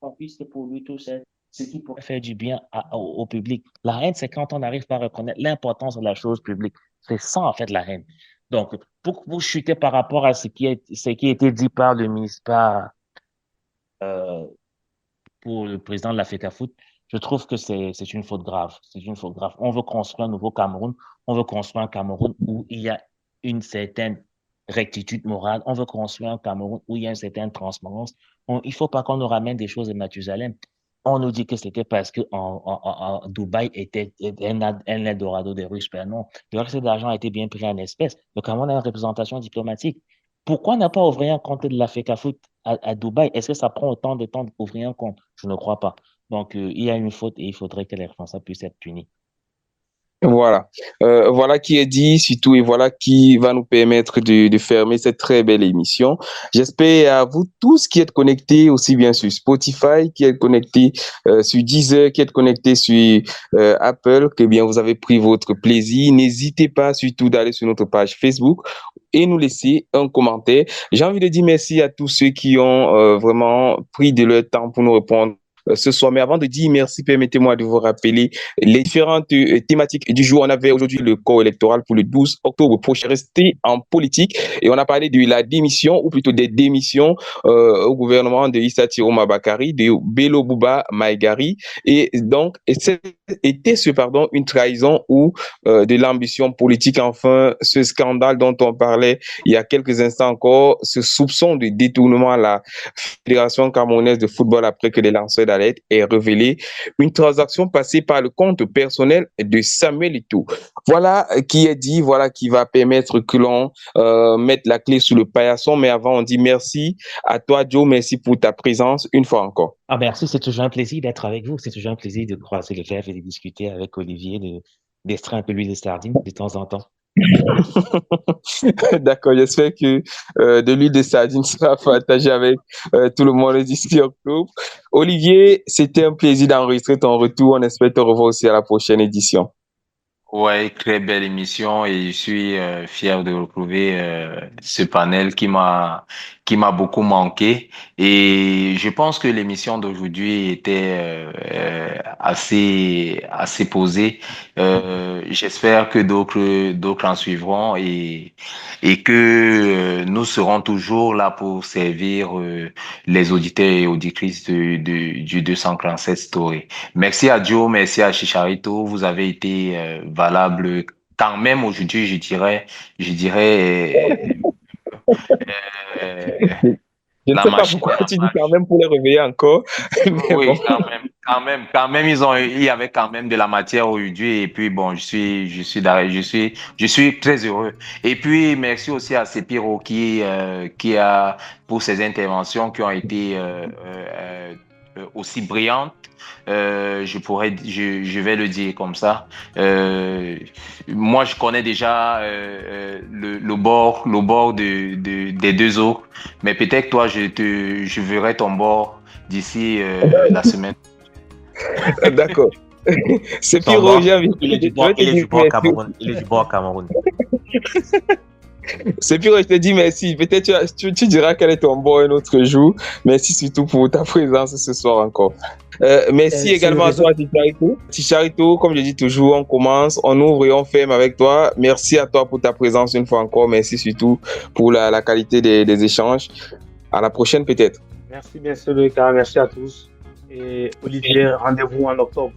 on puisse pour lui tout ce qui pourrait faire du bien au public. La haine, c'est quand on n'arrive pas à reconnaître l'importance de la chose publique. C'est ça, en fait, la haine. Donc, pour vous chuter par rapport à ce qui a été dit par le ministre, euh, pour le président de la FECAFOOT, je trouve que c'est une faute grave. C'est une faute grave. On veut construire un nouveau Cameroun. On veut construire un Cameroun où il y a une certaine rectitude morale. On veut construire un Cameroun où il y a une certaine transparence. Il faut pas qu'on nous ramène des choses de Mathusalem. On nous dit que c'était parce que Dubaï était un Eldorado des Russes. Ben non. Le reste de l'argent a été bien pris en espèces. Le Cameroun a une représentation diplomatique. Pourquoi ne pas ouvrir un compte de la FECAFOOT à Dubaï? Est-ce que ça prend autant de temps d'ouvrir un compte? Je ne crois pas. Donc, il y a une faute et il faudrait que les responsables puissent être punis. Voilà. Voilà qui est dit, surtout, et voilà qui va nous permettre de fermer cette très belle émission. J'espère à vous tous qui êtes connectés, aussi bien sur Spotify, qui êtes connectés sur Deezer, qui êtes connectés sur Apple, que bien vous avez pris votre plaisir. N'hésitez pas surtout d'aller sur notre page Facebook et nous laisser un commentaire. J'ai envie de dire merci à tous ceux qui ont vraiment pris de leur temps pour nous répondre ce soir. Mais avant de dire merci, permettez-moi de vous rappeler les différentes thématiques du jour. On avait aujourd'hui le corps électoral pour le 12 octobre prochain. Rester en politique. Et on a parlé de la démission, ou plutôt des démissions au gouvernement de Issa Tiroma Bakari, de Bello Bouba Maïgari. Et donc, était une trahison ou de l'ambition politique. Enfin, ce scandale dont on parlait il y a quelques instants encore, ce soupçon de détournement à la Fédération camerounaise de football après que les lanceurs d'alerte aient révélé une transaction passée par le compte personnel de Samuel Eto'o. Voilà qui est dit, voilà qui va permettre que l'on mette la clé sous le paillasson. Mais avant, on dit merci à toi, Joe. Merci pour ta présence une fois encore. Ah, merci, c'est toujours un plaisir d'être avec vous. C'est toujours un plaisir de croiser le fer et de discuter avec Olivier, d'extraire un peu l'huile de sardine de temps en temps. D'accord, j'espère que de l'huile de sardine sera partagée avec tout le monde d'ici octobre. Olivier, c'était un plaisir d'enregistrer ton retour. On espère te revoir aussi à la prochaine édition. Ouais, très belle émission et je suis fier de retrouver ce panel qui m'a beaucoup manqué et je pense que l'émission d'aujourd'hui était assez posée. J'espère que d'autres en suivront et que nous serons toujours là pour servir les auditeurs et auditrices du 247 Story. Merci à Joe, merci à Chicharito. Vous avez été valable quand même aujourd'hui, je dirais Je ne sais pas pourquoi tu dis quand même pour les réveiller encore. Mais oui, bon. quand même, il y avait quand même de la matière aujourd'hui et puis bon, je suis très heureux. Et puis merci aussi à Sepiro qui a pour ses interventions qui ont été aussi brillantes. Je vais le dire comme ça. Moi, je connais déjà le bord des deux autres, mais peut-être toi, je verrai ton bord d'ici la semaine. D'accord. C'est plus Roger. Il est du bord Cameroun. C'est pire, je te dis merci. Peut-être tu diras quel est ton bord un autre jour. Merci surtout pour ta présence ce soir encore. Merci également à toi, Chicharito. Chicharito, comme je dis toujours, on commence, on ouvre et on ferme avec toi. Merci à toi pour ta présence une fois encore. Merci surtout pour la qualité des échanges. À la prochaine peut-être. Merci bien sûr, Lucas. Merci à tous. Et Olivier, rendez-vous en octobre.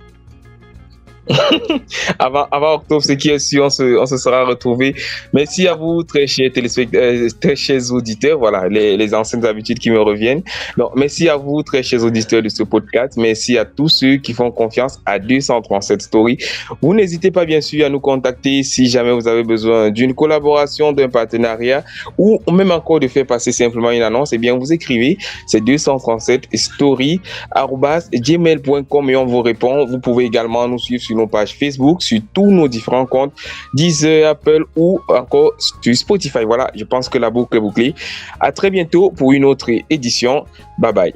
avant octobre, ce qui est sûr, on se sera retrouvés. Merci à vous, très chers téléspectateurs, très chers auditeurs, voilà, les anciennes habitudes qui me reviennent. Donc, merci à vous, très chers auditeurs de ce podcast. Merci à tous ceux qui font confiance à 237 Story. Vous n'hésitez pas, bien sûr, à nous contacter si jamais vous avez besoin d'une collaboration, d'un partenariat ou même encore de faire passer simplement une annonce. Eh bien, vous écrivez, c'est 237 story@gmail.com et on vous répond. Vous pouvez également nous suivre sur nos pages Facebook, sur tous nos différents comptes, Deezer, Apple ou encore sur Spotify. Voilà, je pense que la boucle est bouclée. À très bientôt pour une autre édition. Bye bye.